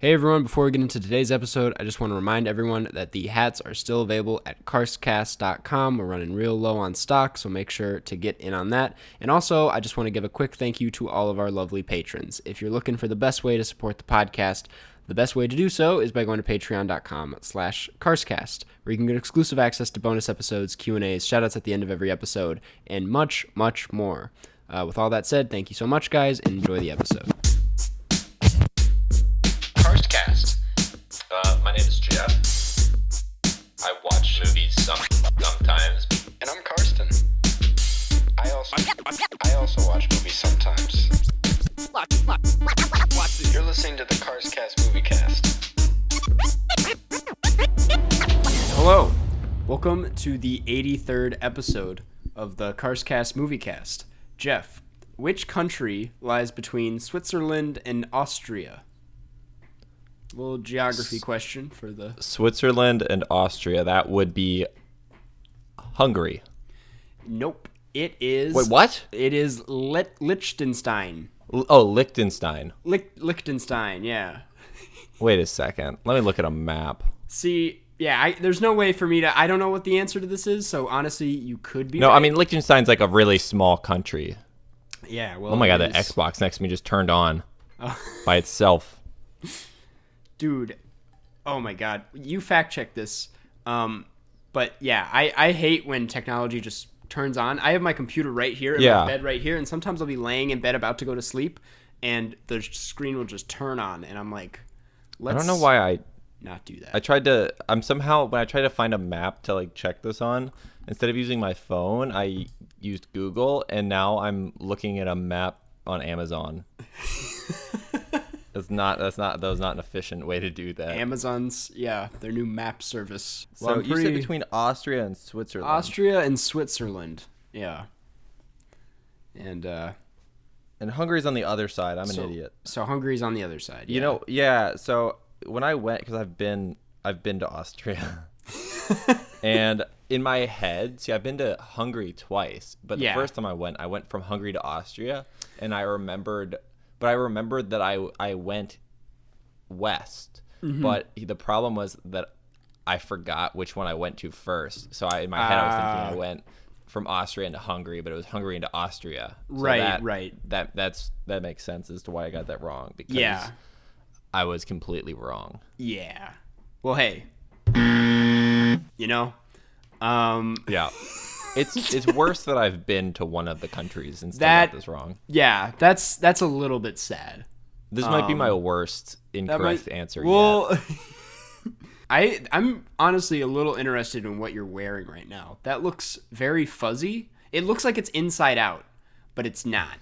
Hey everyone, before we get into today's episode, I just want to remind everyone that the hats are still available at Karstcast.com. We're running real low on stock, so make sure to get in on that. And also, I just want to give a quick thank you to all of our lovely patrons. If you're looking for the best way to support the podcast, the best way to do so is by going to patreon.com/Karstcast, where you can get exclusive access to bonus episodes, Q&As, shoutouts at the end of every episode, and much, much more. With all that said, thank you so much, guys, and enjoy the episode. Karstcast. My name is Jeff. I watch movies sometimes. And I'm Karsten. I also watch movies sometimes. You're listening to the Karstcast movie cast. Hello. Welcome to the 83rd episode of the Karstcast movie cast. Jeff, which country lies between Switzerland and Austria? Little geography question for the... Switzerland and Austria. That would be Hungary. Nope. It is... Wait, what? It is Liechtenstein. Liechtenstein. Liechtenstein, yeah. Wait a second. Let me look at a map. See, yeah, there's no way for me to... I don't know what the answer to this is, so honestly, you could be No, right. I mean, Liechtenstein's like a really small country. Yeah, well... Oh my god, it the is... Xbox next to me just turned on by itself. Dude, oh my god, you fact check this. But yeah, I hate when technology just turns on. I have my computer right here in my bed right here, and sometimes I'll be laying in bed about to go to sleep, and the screen will just turn on, and I'm like, I don't know why I not do that. when I try to find a map to like check this on, instead of using my phone, I used Google, and now I'm looking at a map on Amazon. That was not an efficient way to do that. Amazon's, their new map service. So you said between Austria and Switzerland. Austria and Switzerland, yeah. And Hungary's on the other side. I'm an idiot. So Hungary's on the other side. Yeah. You know, yeah. So when I went, because I've been to Austria, and in my head, see, I've been to Hungary twice, but the first time I went from Hungary to Austria, and I remembered that I went west, but the problem was that I forgot which one I went to first. So in my head I was thinking I went from Austria into Hungary, but it was Hungary into Austria. So right. That makes sense as to why I got that wrong, because I was completely wrong. Yeah. Well, hey, you know, yeah. It's worse that I've been to one of the countries and still got this wrong. Yeah, that's a little bit sad. This might be my worst incorrect answer yet. I'm honestly a little interested in what you're wearing right now. That looks very fuzzy. It looks like it's inside out, but it's not.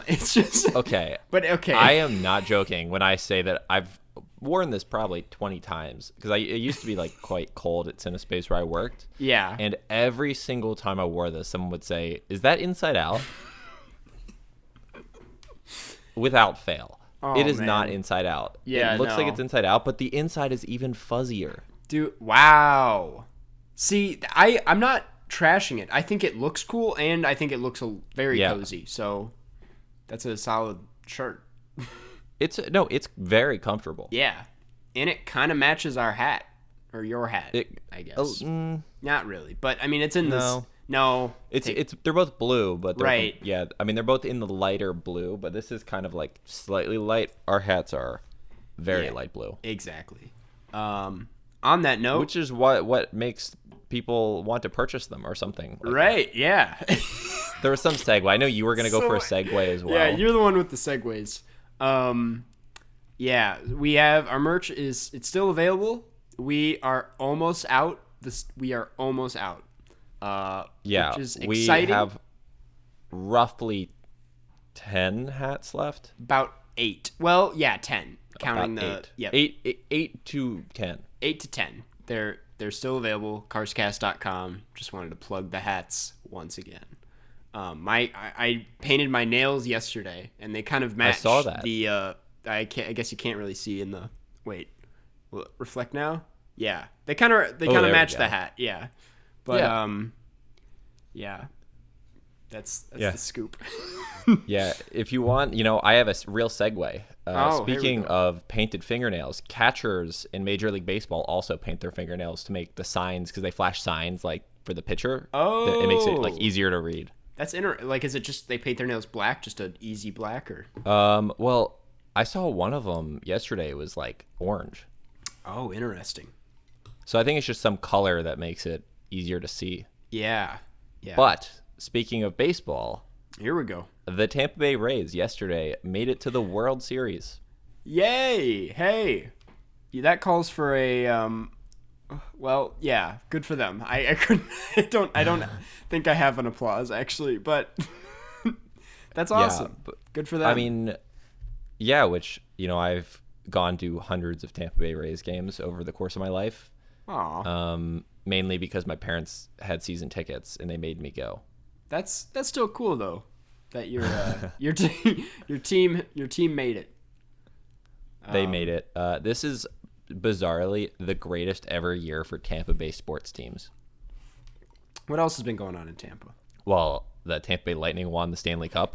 It's just... Okay. But okay. I am not joking when I say that I've worn this probably 20 times, because it used to be like quite cold at Cinespace where I worked. Yeah. And every single time I wore this, someone would say, "Is that inside out?" Without fail. Oh, it is man. not inside out. Yeah, it looks like it's inside out, but the inside is even fuzzier. Dude, wow. See, I'm not trashing it. I think it looks cool, and I think it looks very cozy. So that's a solid shirt. It's very comfortable. Yeah, and it kind of matches our hat, or your hat, I guess. Not really, but I mean, it's in this. No, they're both blue, but right. Yeah, I mean, they're both in the lighter blue, but this is kind of like slightly light. Our hats are very light blue. Exactly. On that note, which is what makes people want to purchase them or something. Like right? That. Yeah. There was some segue. I know you were going to go for a segue as well. Yeah, you're the one with the segues. Yeah, we have our merch it's still available. We are almost out. We are almost out. Which is exciting. We have roughly 10 hats left. About 8. Well, yeah, 10. Counting about the 8 to 10. 8 to 10. They're still available. Karstcast.com. Just wanted to plug the hats once again. I painted my nails yesterday, and they kind of match. I saw that. I guess you can't really see in the. Wait, will it reflect now? Yeah, they kind of match the hat. Yeah, but yeah. That's Yeah. the scoop. Yeah, if you want, I have a real segue. Here we Speaking go. of painted fingernails, catchers in Major League Baseball also paint their fingernails to make the signs, because they flash signs like for the pitcher. It makes it like Oh. easier to read. That's like, is it just they paint their nails black, just an easy black, or? Well, I saw one of them yesterday. It was like orange. Oh, interesting. So I think it's just some color that makes it easier to see. Yeah. Yeah. But speaking of baseball, Here we go. the Tampa Bay Rays yesterday made it to the World Series. Yay! Hey, yeah, that calls for a well, yeah, good for them. I couldn't. I don't think I have an applause actually, but that's awesome. but, Good for them. I mean, yeah, which, I've gone to hundreds of Tampa Bay Rays games over the course of my life. aw, Mainly because my parents had season tickets and they made me go. that's still cool though. That your team made it. They made it. This is bizarrely the greatest ever year for Tampa Bay sports teams. What else has been going on in Tampa? Well, the Tampa Bay Lightning won the Stanley Cup.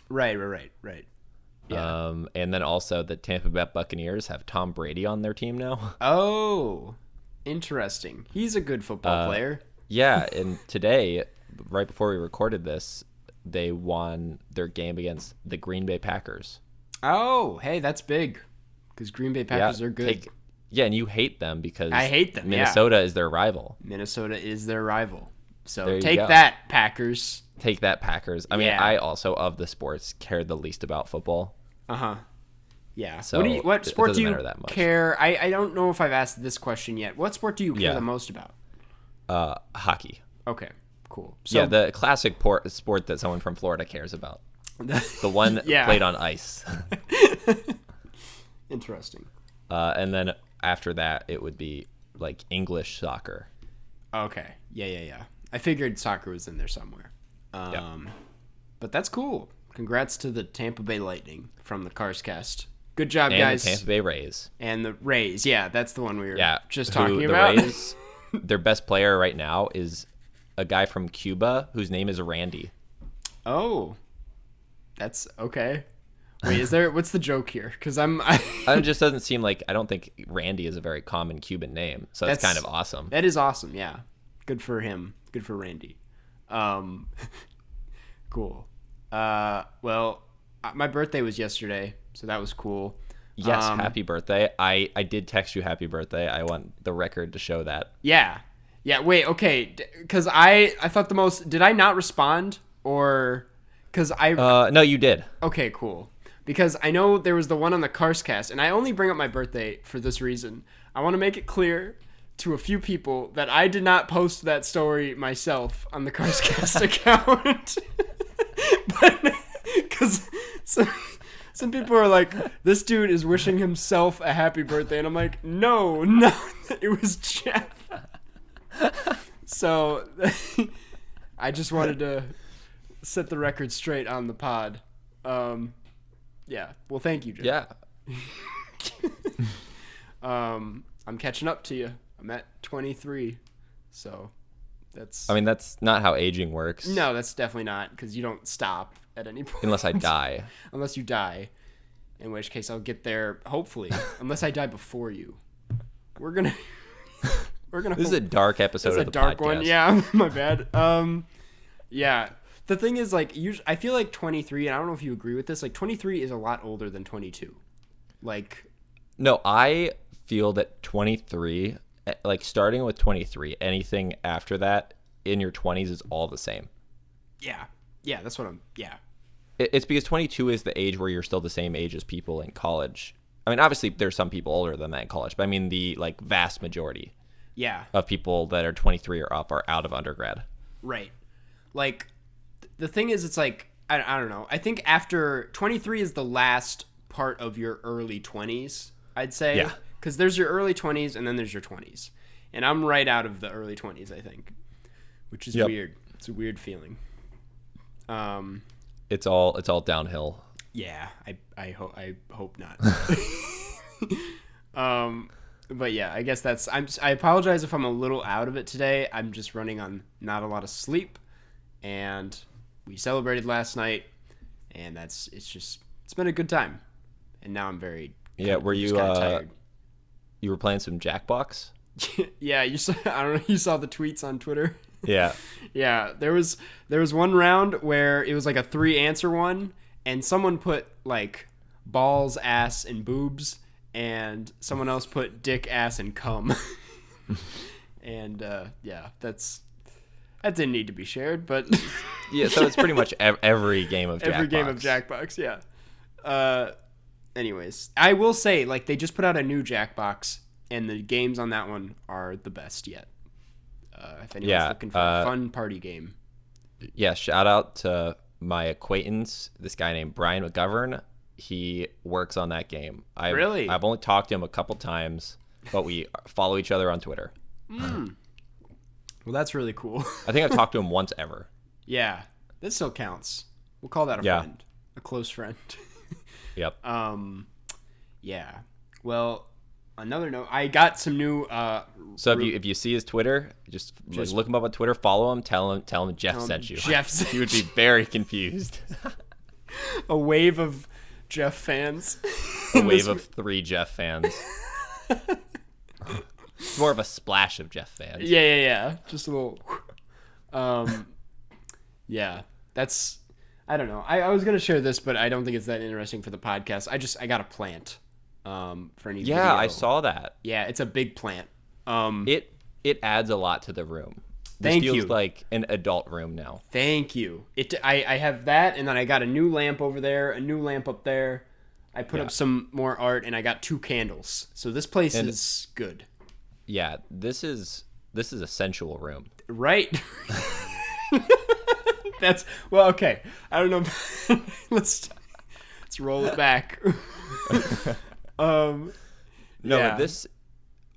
Right. Yeah. And then also the Tampa Bay Buccaneers have Tom Brady on their team now. Oh, interesting. He's a good football player. Yeah, and today, right before we recorded this, they won their game against the Green Bay Packers. Oh, hey, that's big. Because Green Bay Packers are good. And you hate them because I hate them, yeah. Minnesota is their rival. Minnesota is their rival. There So you take go. that, Packers. Take that, Packers. I mean, Yeah. I also, of the sports, cared the least about football. Uh-huh. Yeah. So what it sport doesn't do you matter that much. care? I don't know if I've asked this question yet. What sport do you care Yeah. the most about? Hockey. Okay, cool. So Yeah, the classic sport that someone from Florida cares about. The one Yeah. played on ice. Interesting. And then after that, it would be like English soccer. Okay. Yeah. I figured soccer was in there somewhere. But that's cool. Congrats to the Tampa Bay Lightning from the Karstcast. Good job, And guys. the Tampa Bay Rays. And the Rays. Yeah, that's the one we were Yeah, just who talking the about. Rays, their best player right now is a guy from Cuba whose name is Randy. Oh, that's okay. Wait, what's the joke here? Because It just doesn't seem like, I don't think Randy is a very common Cuban name, so that's kind of awesome. That is awesome. Yeah, good for him. Good for Randy. Cool. Well, my birthday was yesterday, so that was cool. Yes, happy birthday. I did text you happy birthday. I want the record to show that. Yeah. Wait. Okay. Because I thought did I not respond, or because No, you did. Okay, cool. Because I know there was the one on the Karstcast, and I only bring up my birthday for this reason. I want to make it clear to a few people that I did not post that story myself on the Karstcast account. But because some people are like, this dude is wishing himself a happy birthday, and I'm like, no, it was Jeff. So I just wanted to set the record straight on the pod. Yeah. Well, thank you, Jeff. Yeah. I'm catching up to you. I'm at 23, so that's. I mean, that's not how aging works. No, that's definitely not, because you don't stop at any point. Unless I die. Unless you die, in which case I'll get there hopefully. Unless I die before you. We're gonna. This is a dark episode It's of a the dark podcast. one. Yeah, my bad. Yeah. The thing is, like, I feel like 23, and I don't know if you agree with this, like, 23 is a lot older than 22. Like, No, I feel that 23, like starting with 23, anything after that in your 20s is all the same. yeah, that's what yeah. It's because 22 is the age where you're still the same age as people in college. I mean, obviously there's some people older than that in college, but I mean the like vast majority of people that are 23 or up are out of undergrad. Right. Like, the thing is, it's like, I don't know. I think after 23 is the last part of your early 20s, I'd say. Yeah. Because there's your early 20s and then there's your 20s. And I'm right out of the early 20s, I think. Which is weird. It's a weird feeling. It's all downhill. Yeah, I hope not. But yeah, I guess I apologize if I'm a little out of it today. I'm just running on not a lot of sleep, and we celebrated last night, and it's been a good time. And now I'm were you tired. You were playing some Jackbox? Yeah, I don't know, you saw the tweets on Twitter? Yeah. Yeah, there was one round where it was like a 3-answer one, and someone put like balls, ass, and boobs, and someone else put dick, ass, and cum. And that didn't need to be shared, but Yeah, so it's pretty much every game of Jackbox. Every game of Jackbox, yeah. Anyways, I will say, like, they just put out a new Jackbox, and the games on that one are the best yet. If anyone's looking for a fun party game. Yeah, shout out to my acquaintance, this guy named Brian McGovern. He works on that game. Really? I've only talked to him a couple times, but we follow each other on Twitter. Well, that's really cool. I think I've talked to him once ever. Yeah, that still counts. We'll call that a friend, a close friend. Yep. Yeah. Well, another note, I got some new. So if you see his Twitter, just look him up on Twitter, follow him, tell him Jeff sent you. He would be very confused. A wave of Jeff fans. A wave of 3 Jeff fans. It's more of a splash of Jeff fans. Yeah. Just a little. Yeah, that's. I don't know. I was gonna share this, but I don't think it's that interesting for the podcast. I got a plant. For any video. I saw that. Yeah, it's a big plant. It adds a lot to the room. Thank you. This feels like an adult room now. Thank you. I have that, and then I got a new lamp over there, a new lamp up there. I put up some more art, and I got 2 candles. So this place is good. Yeah, this is a sensual room. Right. That's well, okay. I don't know. Let's roll it back. This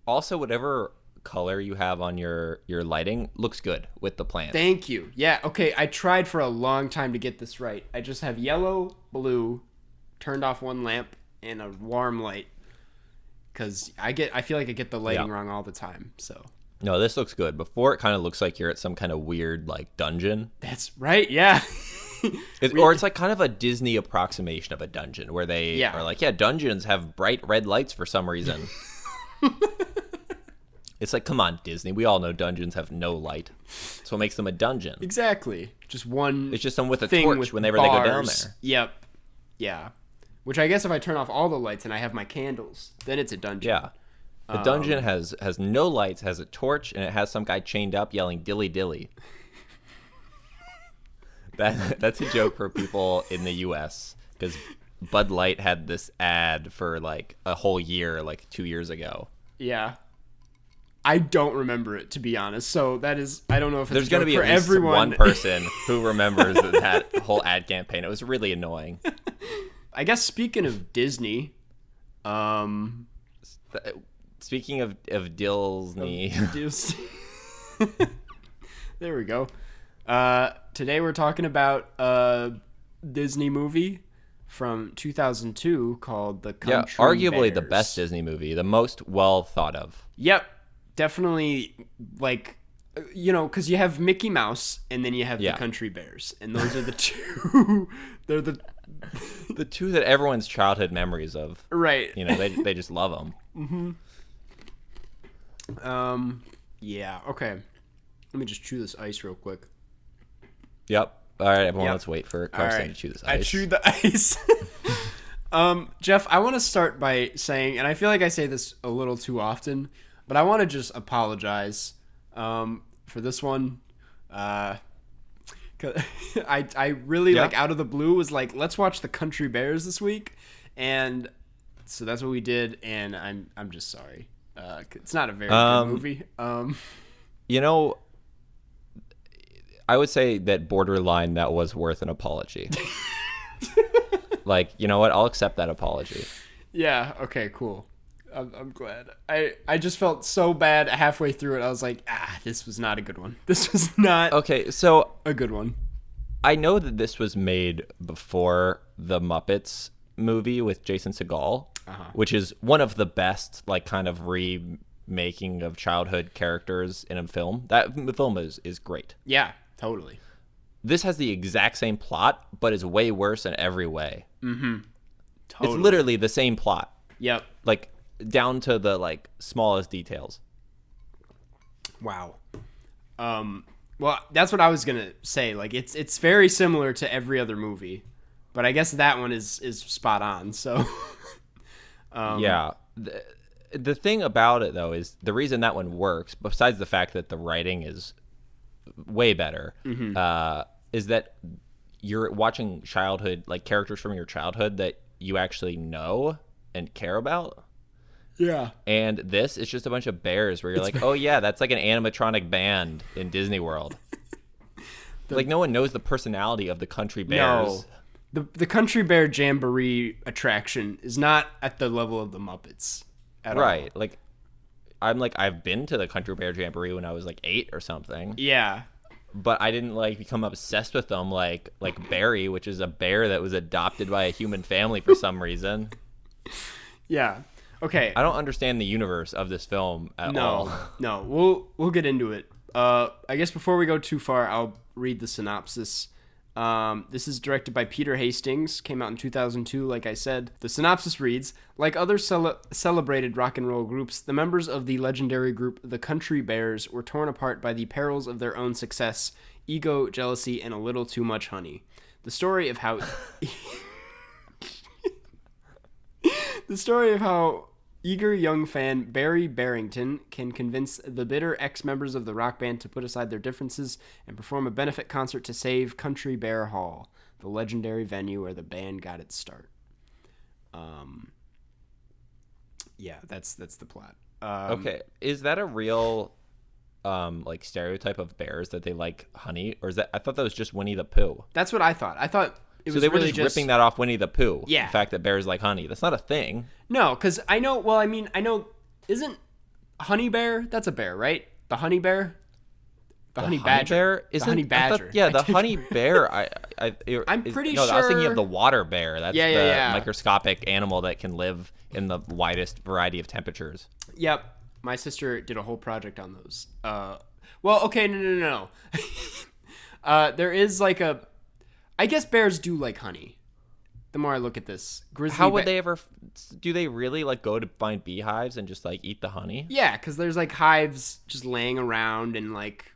also, whatever color you have on your lighting looks good with the plant. Thank you. Yeah, okay. I tried for a long time to get this right. I just have yellow, blue, turned off one lamp, and a warm light. Because I feel like I get the lighting wrong all the time. So no, this looks good. Before, it kind of looks like you're at some kind of weird like dungeon. That's right. Yeah. Or it's like kind of a Disney approximation of a dungeon where they are like, dungeons have bright red lights for some reason. It's like, come on, Disney. We all know dungeons have no light. That's what makes them a dungeon. Exactly. Just one. It's just someone with a torch whenever they go down there. Yep. Yeah. Which I guess if I turn off all the lights and I have my candles, then it's a dungeon. Yeah. The dungeon has no lights, has a torch, and it has some guy chained up yelling "dilly dilly." That's a joke for people in the U.S. because Bud Light had this ad for like a whole year, like 2 years ago. Yeah. I don't remember it, to be honest. So that is, I don't know if it's there's going to be for at least everyone. One person who remembers that whole ad campaign. It was really annoying. I guess speaking of Disney, speaking of Disney, there we go. Today we're talking about a Disney movie from 2002 called The Country arguably Bears. the best Disney movie, the most well thought of. Yep, definitely. Like, you know, because you have Mickey Mouse and then you have the Country Bears, and those are the two. They're the two that everyone's childhood memories of. Right. You know, they just love them. Yeah. Okay. Let me just chew this ice real quick. Yep. All right, everyone. Let's wait for Karstcast to chew this ice. I chewed the ice. Jeff, I want to start by saying, and I feel like I say this a little too often, but I want to just apologize for this one. 'Cause I really like out of the blue was like, let's watch The Country Bears this week, and so that's what we did. And I'm just sorry. It's not a very good movie. You know, I would say that borderline that was worth an apology. Like, you know what? I'll accept that apology. Yeah. Okay. Cool. I'm glad. I just felt so bad halfway through it. I was like, this was not a good one. This was not a good one. I know that this was made before the Muppets movie with Jason Segel, which is one of the best, like, kind of remaking of childhood characters in a film. That film is great. Yeah, totally. This has the exact same plot, but is way worse in every way. Totally. It's literally the same plot. Yep. Like, down to the, like, smallest details. Wow. Well, that's what I was gonna say. Like, it's very similar to every other movie, but I guess that one is spot on. So, yeah. The thing about it, though, is the reason that one works, besides the fact that the writing is way better, is that you're watching childhood, like characters from your childhood that you actually know and care about. Yeah. And this is just a bunch of bears where you're like, oh yeah, that's like an animatronic band in Disney World. Like, no one knows the personality of the country bears. No. The Country Bear Jamboree attraction is not at the level of the Muppets at all. Right. Like, I've been to the Country Bear Jamboree when I was like 8 or something. Yeah. But I didn't like become obsessed with them like Barry, which is a bear that was adopted by a human family for some reason. Yeah. Okay. I don't understand the universe of this film at all. No. We'll get into it. I guess before we go too far, I'll read the synopsis. This is directed by Peter Hastings, came out in 2002, like I said. The synopsis reads, like other celebrated rock and roll groups, the members of the legendary group The Country Bears were torn apart by the perils of their own success, ego, jealousy, and a little too much honey. The story of how... The story of how eager young fan Barry Barrington can convince the bitter ex-members of the rock band to put aside their differences and perform a benefit concert to save Country Bear Hall, the legendary venue where the band got its start. Yeah, that's the plot. Okay, is that a real like stereotype of bears that they like honey, or is that? I thought that was just Winnie the Pooh. That's what I thought. I thought it was they were really just ripping that off Winnie the Pooh. Yeah, the fact that bears like honey. That's not a thing. No, because I know. Well, I mean, I know. Isn't honey bear? That's a bear, right? The honey bear. The honey badger. Bear? Isn't, the honey badger. The honey bear. I'm pretty sure. No, I was thinking of the water bear. That's the microscopic animal that can live in the widest variety of temperatures. Yep. My sister did a whole project on those. Well, okay, no. There is like a... I guess bears do like honey. The more I look at this. How would they ever... Do they really like go to find beehives and just like eat the honey? Yeah, because there's like hives just laying around and like...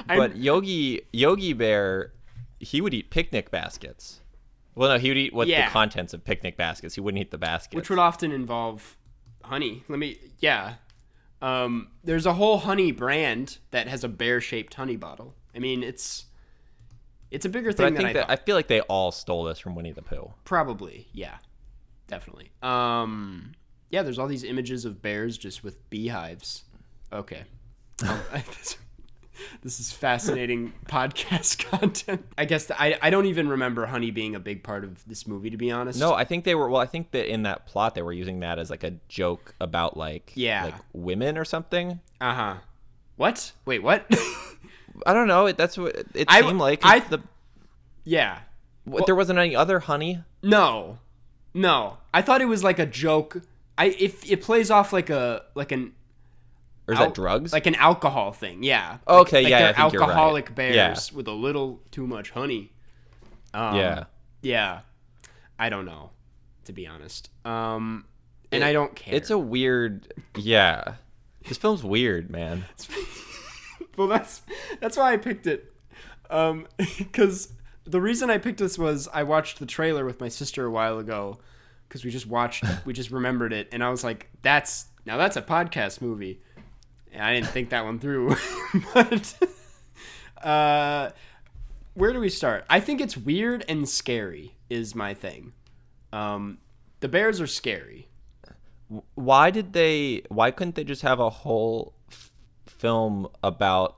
But Yogi Bear, he would eat picnic baskets. Well, no, he would eat the contents of picnic baskets. He wouldn't eat the baskets. Which would often involve honey. There's a whole honey brand that has a bear-shaped honey bottle. I mean, it's a bigger thing than I thought. I feel like they all stole this from Winnie the Pooh. Probably, yeah. Definitely. Yeah, there's all these images of bears just with beehives. Okay. This is fascinating podcast content. I guess I don't even remember honey being a big part of this movie, to be honest. No, I think they were. Well, I think that in that plot they were using that as like a joke about like women or something. What? Wait, what? I don't know. That's what it seemed like. Yeah. There wasn't any other honey. No. I thought it was like a joke. If it plays off like an. Or is that drugs? Like an alcohol thing, yeah. Okay, like yeah, they're I think alcoholic you're right. bears with a little too much honey. Yeah. I don't know, to be honest. And I don't care. It's a weird. Yeah. This film's weird, man. Well, that's why I picked it. Because the reason I picked this was I watched the trailer with my sister a while ago. Because we just remembered it, and I was like, that's a podcast movie. And I didn't think that one through. But where do we start? I think it's weird and scary is my thing. The bears are scary. Why couldn't they just have a whole film about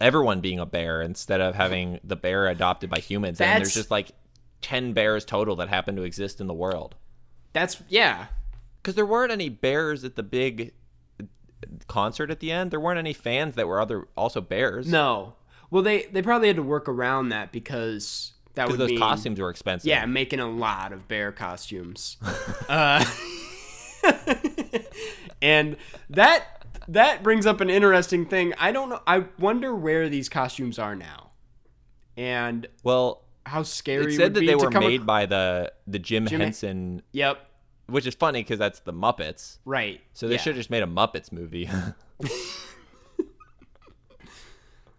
everyone being a bear instead of having the bear adopted by humans? And there's just like 10 bears total that happen to exist in the world. Because there weren't any bears at the big concert at the end. There weren't any fans that were also bears. No. Well, they probably had to work around that because that would mean... those costumes were expensive. Yeah, making a lot of bear costumes. And that brings up an interesting thing. I don't know. I wonder where these costumes are now. and Well, how scary it said that they were come made by the Jim Henson. Yep. Which is funny because that's the Muppets. Right. So they should have just made a Muppets movie.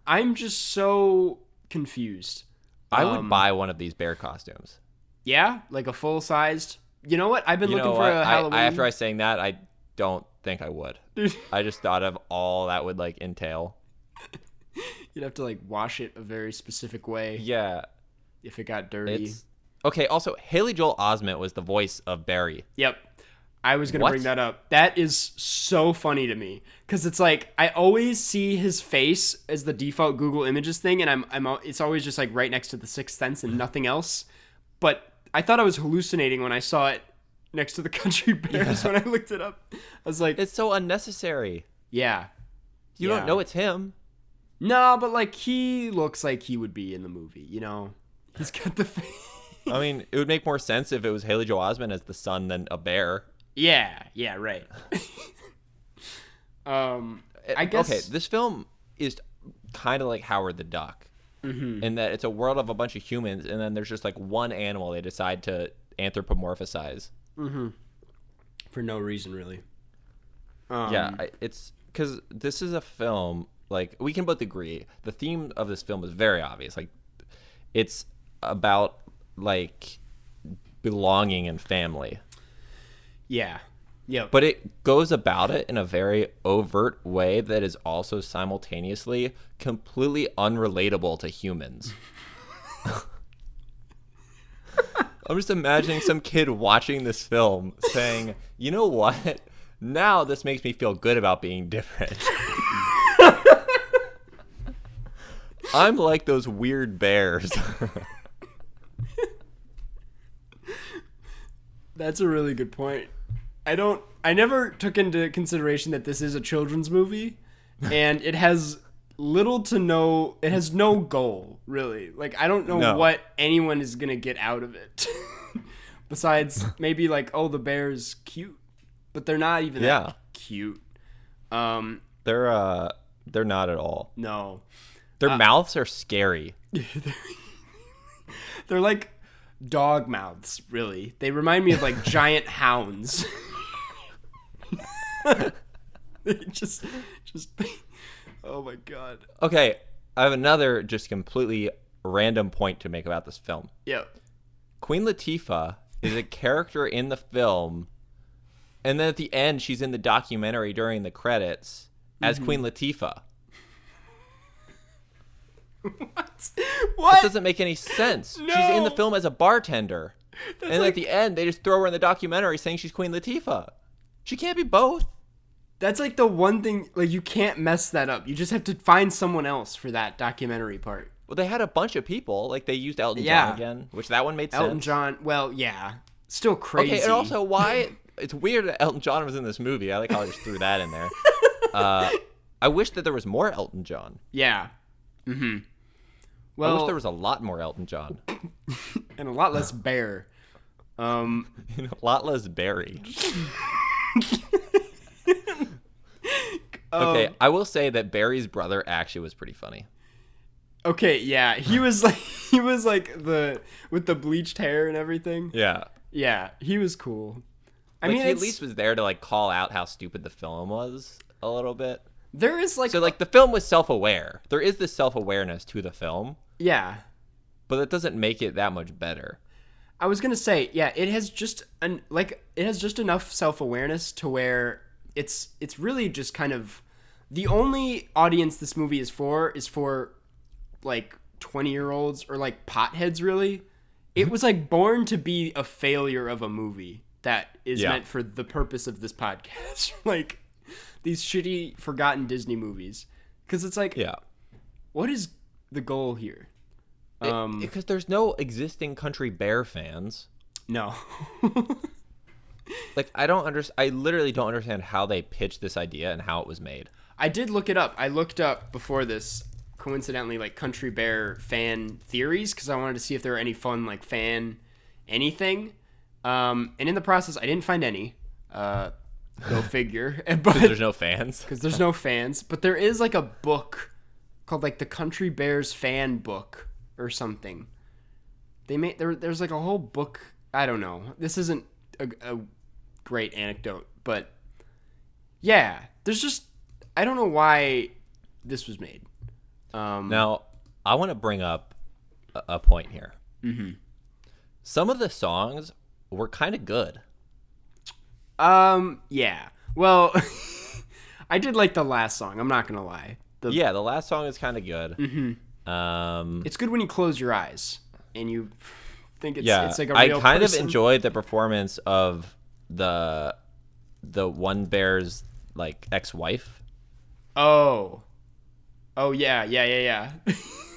I'm just so confused. I would buy one of these bear costumes. Yeah? Like a full-sized... You know what? I've been looking for a Halloween... After I saying that, I don't think I would. I just thought of all that would, like, entail. You'd have to, like, wash it a very specific way. Yeah. If it got dirty. Okay, also, Haley Joel Osment was the voice of Barry. Yep. I was going to bring that up. That is so funny to me. Because it's like, I always see his face as the default Google Images thing, and it's always just, like, right next to The Sixth Sense and nothing else. But I thought I was hallucinating when I saw it next to the Country Bears when I looked it up. I was like... It's so unnecessary. Yeah. You don't know it's him. No, but, like, he looks like he would be in the movie, you know? He's got the face... I mean, it would make more sense if it was Haley Joel Osment as the son than a bear. Yeah, right. I guess... Okay, this film is kind of like Howard the Duck. Mm-hmm. In that it's a world of a bunch of humans, and then there's just like one animal they decide to anthropomorphize. Mm-hmm. For no reason, really. Yeah, it's because this is a film, like, we can both agree, the theme of this film is very obvious. Like, it's about, like, belonging and family. Yeah. Yeah. But it goes about it in a very overt way that is also simultaneously completely unrelatable to humans. I'm just imagining some kid watching this film saying, you know what? Now this makes me feel good about being different. I'm like those weird bears. That's a really good point. I never took into consideration that this is a children's movie, and it has it has no goal, really. Like, I don't know what anyone is gonna get out of it. Besides maybe like, oh, the bear's cute. But they're not even that cute. They're not at all. No. Their mouths are scary. They're like dog mouths, really. They remind me of like giant hounds. just oh my god. Okay, I have another just completely random point to make about this film. Yeah. Queen Latifah is a character in the film, and then at the end she's in the documentary during the credits as Queen Latifah. What? That doesn't make any sense. No. She's in the film as a bartender. And at the end, they just throw her in the documentary saying she's Queen Latifah. She can't be both. That's like the one thing, like, you can't mess that up. You just have to find someone else for that documentary part. Well, they had a bunch of people. Like, they used Elton John again, which that one made sense. Elton John, well, yeah. Still crazy. Okay, and also, why... It's weird that Elton John was in this movie. I like how I just threw that in there. I wish that there was more Elton John. Yeah. Mm-hmm. Well, I wish there was a lot more Elton John. And a lot less Bear. A lot less Barry. Okay, I will say that Barry's brother actually was pretty funny. Okay, yeah, he was like with the bleached hair and everything. Yeah. Yeah, he was cool. I mean, he at least was there to like call out how stupid the film was a little bit. There is like... So, like, the film was self-aware. There is this self-awareness to the film. Yeah. But that doesn't make it that much better. I was going to say, yeah, it has just enough self-awareness to where it's really just kind of... The only audience this movie is for, like, 20-year-olds or, like, potheads, really. It was, like, born to be a failure of a movie that is meant for the purpose of this podcast. Like... These shitty, forgotten Disney movies. Because it's like, what is the goal here? Because there's no existing Country Bear fans. No. Like, I literally don't understand how they pitched this idea and how it was made. I did look it up. I looked up before this, coincidentally, like, Country Bear fan theories, because I wanted to see if there were any fun, like, fan anything. And in the process, I didn't find any. Go figure. Because there's no fans. Because there's no fans. But there is like a book called like the Country Bears fan book or something. They made there's like a whole book. I don't know. This isn't a great anecdote, but yeah, there's just I don't know why this was made. Now, I want to bring up a point here. Mm-hmm. Some of the songs were kind of good. Yeah. Well, I did like the last song. I'm not gonna lie. The last song is kind of good. Mm-hmm. It's good when you close your eyes and you think it's like a real I kind person. of enjoyed the performance of the one bear's like ex-wife. Oh yeah.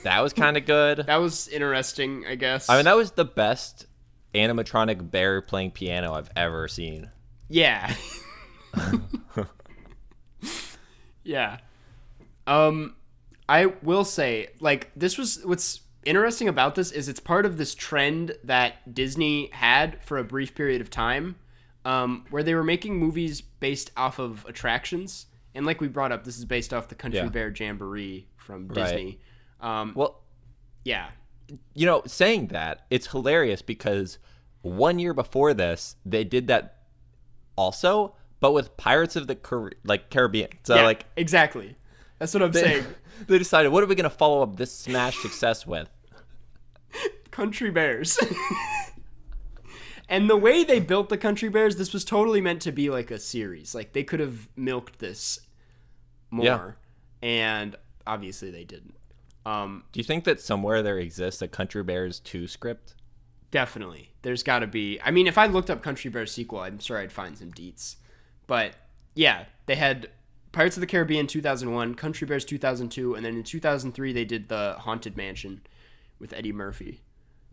That was kind of good. That was interesting, I guess. I mean, that was the best animatronic bear playing piano I've ever seen. Yeah. Yeah. I will say, like, this was what's interesting about this is it's part of this trend that Disney had for a brief period of time, where they were making movies based off of attractions. And like we brought up, this is based off the Country Bear Jamboree from Disney. Well, yeah. You know, saying that, it's hilarious because 1 year before this, they did that also, but with Pirates of the Caribbean. So, yeah, exactly. That's what I'm saying. They decided, what are we going to follow up this smash success with? Country Bears. And the way they built the Country Bears, this was totally meant to be like a series. Like, they could have milked this more, and obviously they didn't. Do you think that somewhere there exists a Country Bears 2 script? Definitely. There's got to be. I mean, if I looked up Country Bears sequel, I'm sure I'd find some deets. But, yeah, they had Pirates of the Caribbean 2001, Country Bears 2002, and then in 2003 they did the Haunted Mansion with Eddie Murphy,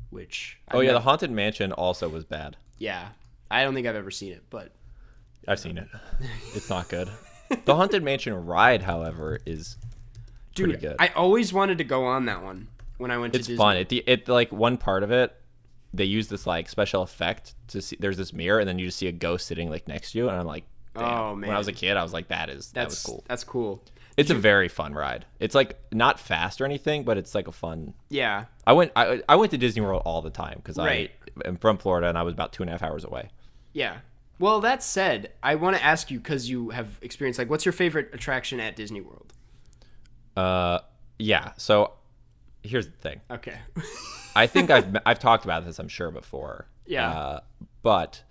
which... the Haunted Mansion also was bad. Yeah. I don't think I've ever seen it, but... I've seen it. It's not good. The Haunted Mansion ride, however, is pretty good. I always wanted to go on that one when I went to Disney. It's fun. It like one part of it, they use this like special effect to see. There's this mirror, and then you just see a ghost sitting like next to you, and I'm like, damn. Oh man! When I was a kid, I was like, that was cool. That's cool. It's a very fun ride. It's like not fast or anything, but it's like a fun. Yeah. I went to Disney World all the time because I am from Florida and I was about 2.5 hours away. Yeah. Well, that said, I want to ask you, because you have experience, like, what's your favorite attraction at Disney World? Yeah. So here's the thing. Okay. I think I've talked about this, I'm sure, before. Yeah. But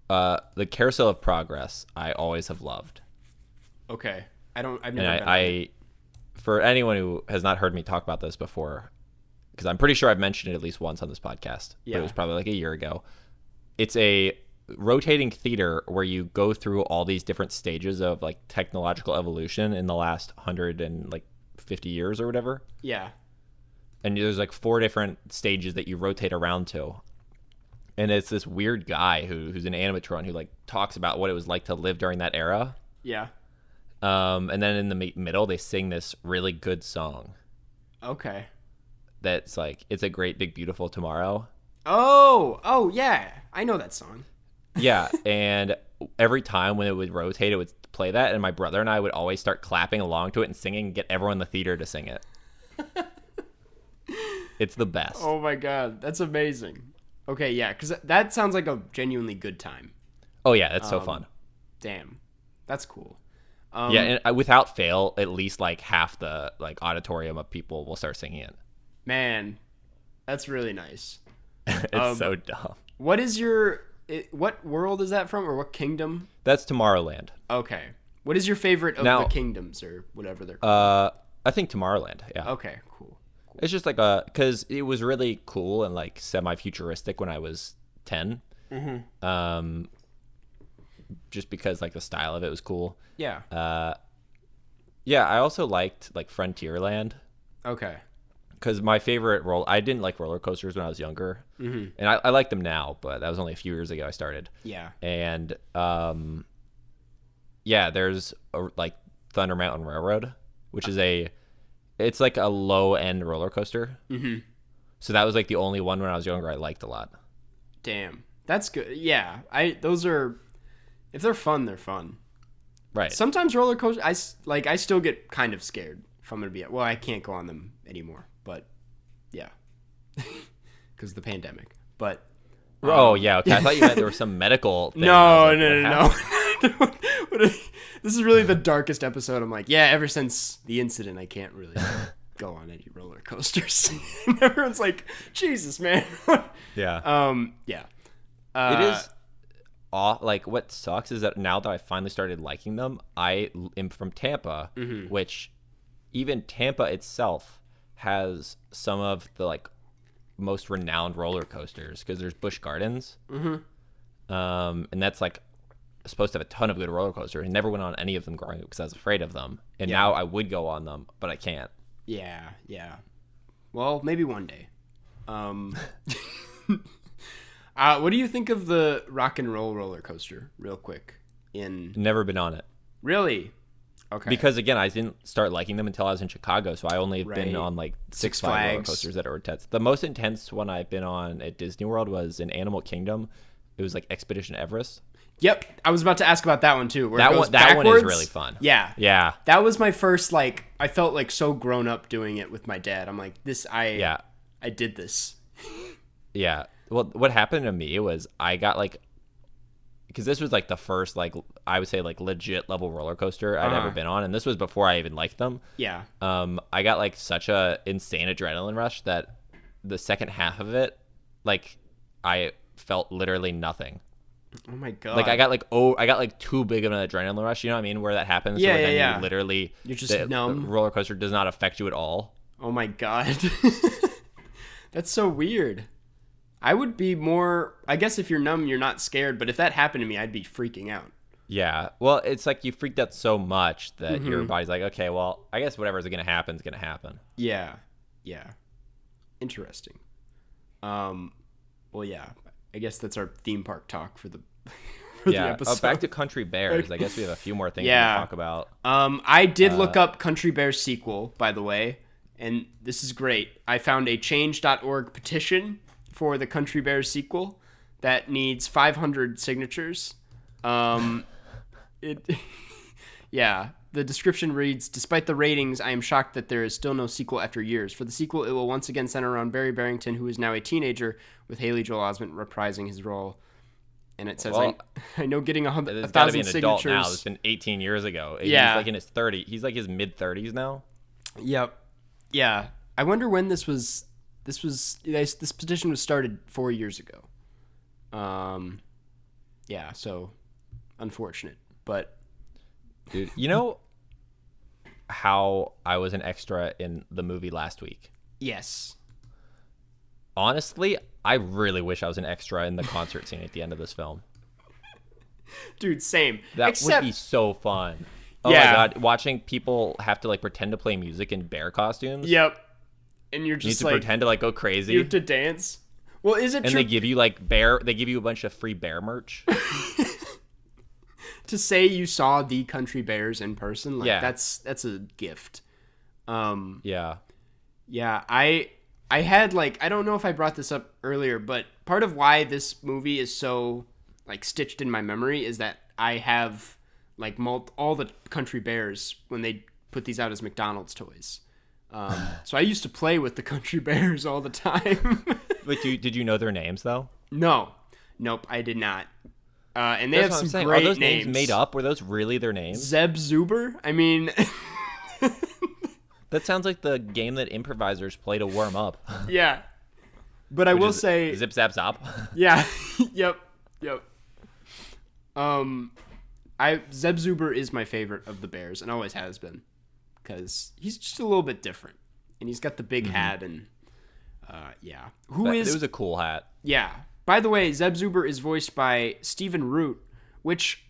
the Carousel of Progress, I always have loved. Okay. I've never been. For anyone who has not heard me talk about this before, because I'm pretty sure I've mentioned it at least once on this podcast, but it was probably like a year ago. It's a rotating theater where you go through all these different stages of like technological evolution in the last 150 years or whatever. Yeah. And there's like 4 different stages that you rotate around to. And it's this weird guy who's an animatron who like talks about what it was like to live during that era. Yeah. And then in the middle, they sing this really good song. Okay. That's like, it's a great big beautiful tomorrow. Oh yeah. I know that song. Yeah. And every time when it would rotate, it would play that. And my brother and I would always start clapping along to it and singing and get everyone in the theater to sing it. It's the best. Oh my God. That's amazing. Okay. Yeah. Cause that sounds like a genuinely good time. Oh yeah. That's so fun. Damn. That's cool. Yeah, and without fail, at least like half the like auditorium of people will start singing it. Man, that's really nice. It's so dumb. What world is that from, or what kingdom? That's Tomorrowland. Okay. What is your favorite of the kingdoms, or whatever they're called? I think Tomorrowland. Yeah. Okay. Cool. It's just like because it was really cool and like semi-futuristic when I was 10. Mm-hmm. Just because like the style of it was cool. Yeah. Yeah, I also liked like Frontierland. Okay. Because my favorite I didn't like roller coasters when I was younger. Mm-hmm. And I like them now, but that was only a few years ago I started. Yeah. And yeah, there's like Thunder Mountain Railroad, which is it's like a low end roller coaster. Mm-hmm. So that was like the only one when I was younger I liked a lot. Damn, that's good. Yeah, those are, if they're fun, they're fun. Right. Sometimes roller coasters, I still get kind of scared if I'm gonna be. Well, I can't go on them anymore, but Yeah. Because the pandemic. But Oh yeah, okay. I thought you meant there was some medical thing. no. This is really the darkest episode. I'm like, yeah, ever since the incident, I can't really go on any roller coasters. And everyone's like, Jesus, man. Yeah. Yeah. It is like what sucks is that now that I finally started liking them, I am from Tampa, which even Tampa itself has some of the like most renowned roller coasters because there's Busch Gardens, and that's like supposed to have a ton of good roller coasters. I never went on any of them growing up because I was afraid of them, and now I would go on them, but I can't. Yeah. Well, maybe one day. What do you think of the rock and roll roller coaster, real quick? Never been on it. Really? Okay. Because again, I didn't start liking them until I was in Chicago, so I only have been Right. on like Six Six Flags roller Flags. coasters that are intense. The most intense one I've been on at Disney World was in Animal Kingdom. It was like Expedition Everest. Yep, I was about to ask about that one too. Where That it goes one is backwards. really fun. Yeah. Yeah. That was my first, like, I felt like so grown up doing it with my dad. I'm like, I did this. Yeah. Well, what happened to me was I got like, because this was like the first, like, I would say like legit level roller coaster I'd ever been on. And this was before I even liked them. Yeah. I got like such a insane adrenaline rush that the second half of it, like, I felt literally nothing. Oh my god. Like I got like too big of an adrenaline rush. You know what I mean? Where that happens. Yeah, where then yeah. you literally, You're just the numb. roller coaster does not affect you at all. Oh my god. That's so weird. I would be more, I guess if you're numb, you're not scared, but if that happened to me, I'd be freaking out. Yeah. Well, it's like you freaked out so much that your body's like, okay, well, I guess whatever's gonna happen is gonna happen. Yeah. Interesting. Well, yeah. I guess that's our theme park talk for the the episode. Back to Country Bears. I guess we have a few more things to talk about. I did look up Country Bears sequel, by the way, and this is great. I found a change.org petition for the Country Bears sequel that needs 500 signatures. The description reads, despite the ratings, I am shocked that there is still no sequel after years. For the sequel, it will once again center around Barry Barrington, who is now a teenager, with Haley Joel Osment reprising his role. And it says, Well, I know getting It's 1,000 got to be an signatures. adult now. It's been 18 years ago. Yeah. He's like in his 30s. He's like his mid-30s now. Yep. Yeah. I wonder when this petition was started 4 years ago. Yeah, so unfortunate, but Dude, you know how I was an extra in the movie last week? yes. Honestly, I really wish I was an extra in the concert scene at the end of this film. Dude, same. That would be so fun. Oh Yeah. my god, watching people have to like pretend to play music in bear costumes. Yep. And you're You need just to like pretend to like go crazy. you have to dance. Well, is it and true they give you they give you a bunch of free bear merch. to say you saw the Country Bears in person? Like Yeah. that's a gift. Yeah. Yeah, I had like, I don't know if I brought this up earlier, but part of why this movie is so like stitched in my memory is that I have like all the Country Bears when they put these out as McDonald's toys. So I used to play with the Country Bears all the time. But did you know their names though? Nope, I did not. And they That's what have I'm some saying. great Are those names. names made up? Were those really their names? Zeb Zuber. I mean, That sounds like the game that improvisers play to warm up. yeah. But I Which will is say, Zip Zap Zop. yeah, yep. Zeb Zuber is my favorite of the Bears and always has been, because he's just a little bit different, and he's got the big hat and yeah. It was a cool hat. Yeah. By the way, Zeb Zuber is voiced by Stephen Root, which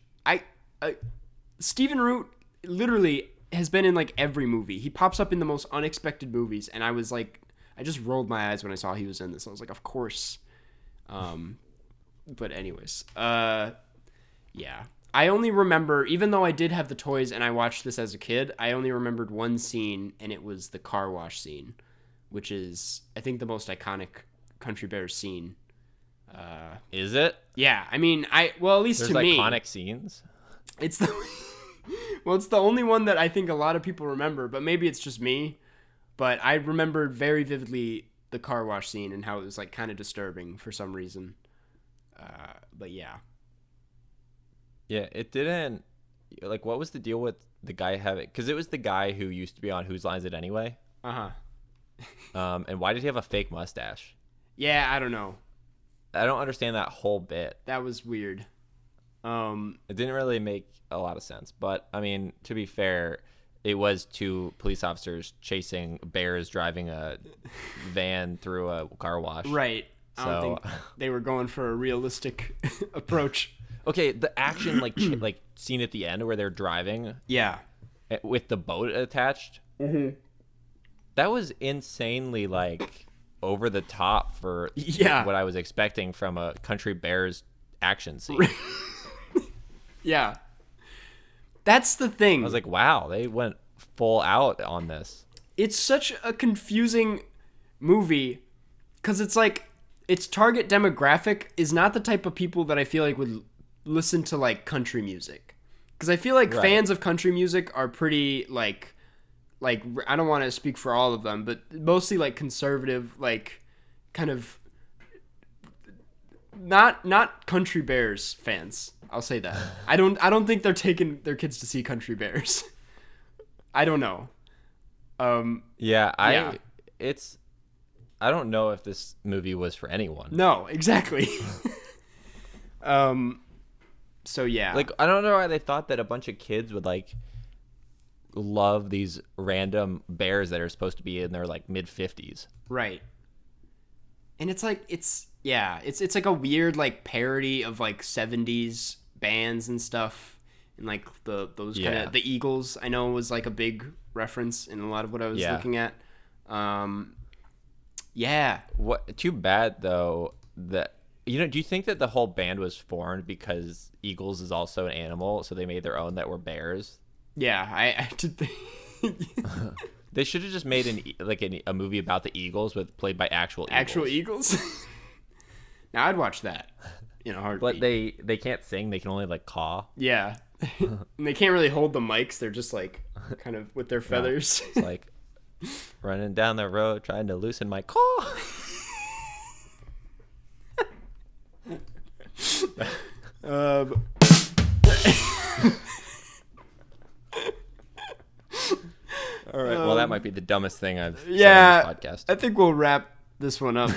Stephen Root literally has been in like every movie. He pops up in the most unexpected movies, and I was like, I just rolled my eyes when I saw he was in this. I was like, of course. But anyways, yeah. I only remember, even though I did have the toys and I watched this as a kid, I only remembered one scene, and it was the car wash scene, which is, I think, the most iconic Country Bears scene. Is it? Yeah, I mean, at least There's to me, iconic scenes. it's the it's the only one that I think a lot of people remember, but maybe it's just me. But I remembered very vividly the car wash scene and how it was like kind of disturbing for some reason. But yeah. Yeah, it didn't. Like, what was the deal with the guy having? Because it was the guy who used to be on Whose Line Is It Anyway? And why did he have a fake mustache? Yeah, I don't know. I don't understand that whole bit. That was weird. It didn't really make a lot of sense. But I mean, to be fair, it was two police officers chasing bears driving a van through a car wash. Right. I don't think they were going for a realistic approach. Okay, the action like scene at the end where they're driving. Yeah. With the boat attached. Mm-hmm. That was insanely like over the top for what I was expecting from a Country Bears action scene. Yeah. That's the thing. I was like, wow, they went full out on this. It's such a confusing movie because it's like its target demographic is not the type of people that I feel like would listen to like country music. Because I feel like fans of country music are pretty like I don't want to speak for all of them, but mostly like conservative, like kind of not Country Bears fans. I'll say that. I don't think they're taking their kids to see Country Bears. I don't know. I don't know if this movie was for anyone. No, exactly. So yeah. Like, I don't know why they thought that a bunch of kids would like love these random bears that are supposed to be in their like mid-50s. Right. And it's like it's like a weird like parody of like 70s bands and stuff, and like those kind of the Eagles I know was like a big reference in a lot of what I was looking at. What too bad though that do you think that the whole band was formed because Eagles is also an animal, so they made their own that were bears? Yeah, I did think they should have just made a movie about the Eagles played by actual Eagles. Now I'd watch that. But they can't sing. They can only like caw. Yeah. And they can't really hold the mics. They're just like kind of with their feathers. It's like running down the road trying to loosen my caw. All right. Well, that might be the dumbest thing I've said on this podcast. I think we'll wrap this one up.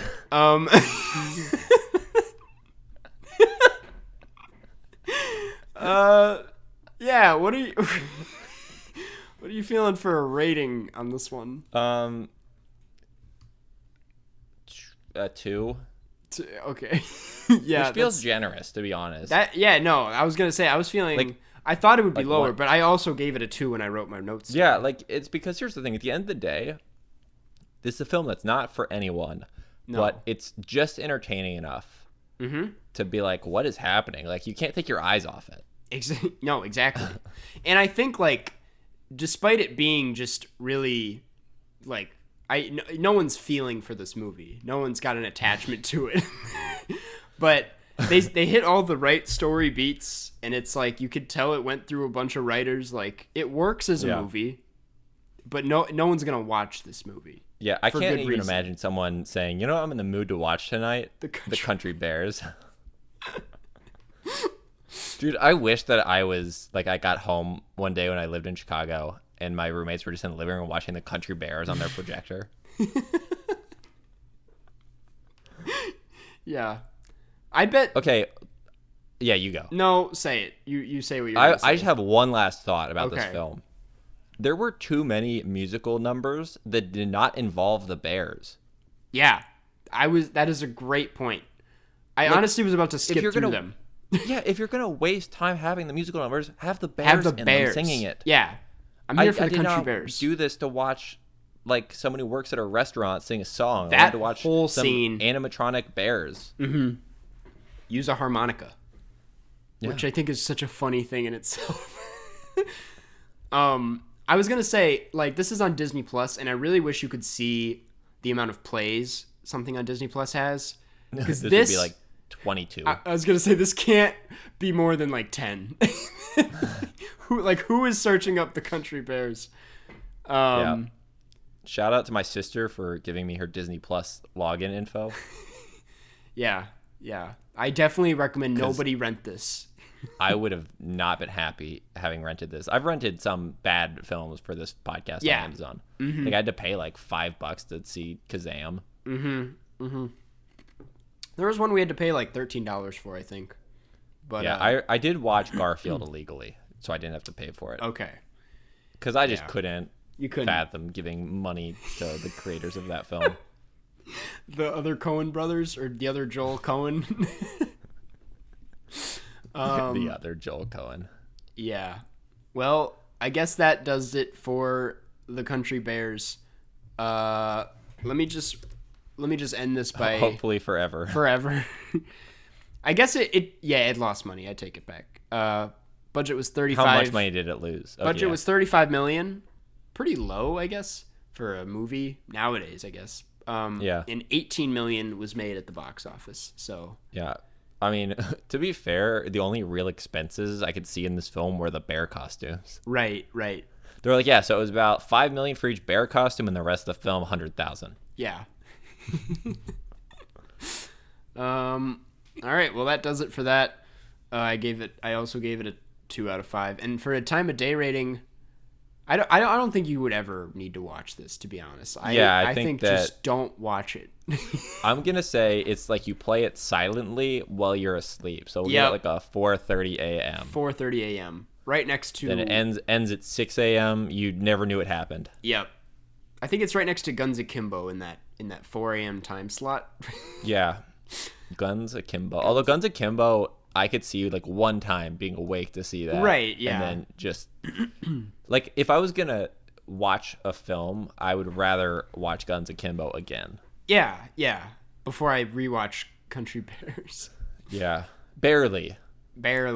What are you feeling for a rating on this one? 2. Okay. Yeah. Which feels generous, to be honest. I was gonna say I was feeling like I thought it would be lower, what? But I also gave it a 2 when I wrote my notes. Yeah, like it's because here's the thing: at the end of the day, this is a film that's not for anyone, but it's just entertaining enough to be like, what is happening? Like, you can't take your eyes off it. No, exactly. And I think like, despite it being just really like, no one's feeling for this movie. No one's got an attachment to it. But they hit all the right story beats, and it's like you could tell it went through a bunch of writers. Like, it works as a movie, but no one's gonna watch this movie. Yeah, I can't even imagine someone saying, "You know what I'm in the mood to watch tonight? The Country Bears." Dude, I wish that I got home one day when I lived in Chicago and my roommates were just in the living room watching the Country Bears on their projector. Yeah. I bet. Okay. Yeah, you go. No, say it. You say what you're going to say. I just have one last thought about this film. There were too many musical numbers that did not involve the Bears. Yeah. That is a great point. I honestly was about to skip through them. Yeah, if you're gonna waste time having the musical numbers, have the Bears in them singing it. Yeah, I'm here for the Country Bears. Do this to watch like someone who works at a restaurant sing a song. That to watch whole some scene, animatronic bears. Mm-hmm. Use a harmonica, which I think is such a funny thing in itself. I was gonna say, like, this is on Disney Plus, and I really wish you could see the amount of plays something on Disney Plus has, because this would be like 22. I was gonna say this can't be more than like 10. Who is searching up the Country Bears? Shout out to my sister for giving me her Disney Plus login info. Yeah. I definitely recommend nobody rent this. I would have not been happy having rented this. I've rented some bad films for this podcast on Amazon. Mm-hmm. Like I had to pay like $5 to see Kazam. There was one we had to pay like $13 for, I think. But yeah, I did watch Garfield illegally, so I didn't have to pay for it. Okay. Because I just couldn't You couldn't fathom giving money to the creators of that film. The other Coen brothers, or the other Joel Coen. The other Joel Coen. Yeah. Well, I guess that does it for the Country Bears. Let me just end this by hopefully forever. I guess it lost money. I take it back. Budget was 35. How much money did it lose? Budget was 35 million. Pretty low, I guess, for a movie nowadays, I guess. And 18 million was made at the box office. So yeah. I mean, to be fair, the only real expenses I could see in this film were the bear costumes. Right. They're like, yeah, so it was about $5 million for each bear costume, and the rest of the film, $100,000. Yeah. All right. Well, that does it for that. I also gave it a 2 out of 5. And for a time of day rating, I don't think you would ever need to watch this, to be honest. I think that just don't watch it. I'm gonna say it's like you play it silently while you're asleep. So we get like a 4:30 a.m. 4:30 a.m. right next to. Then it ends at 6 a.m. You never knew it happened. Yep. I think it's right next to Guns Akimbo in that 4 a.m. time slot. Yeah, Guns Akimbo. Although Guns Akimbo, I could see you like one time being awake to see that. Right. Yeah. And then just like if I was gonna watch a film, I would rather watch Guns Akimbo again. Yeah. Before I rewatch Country Bears. Yeah. Barely. Bear.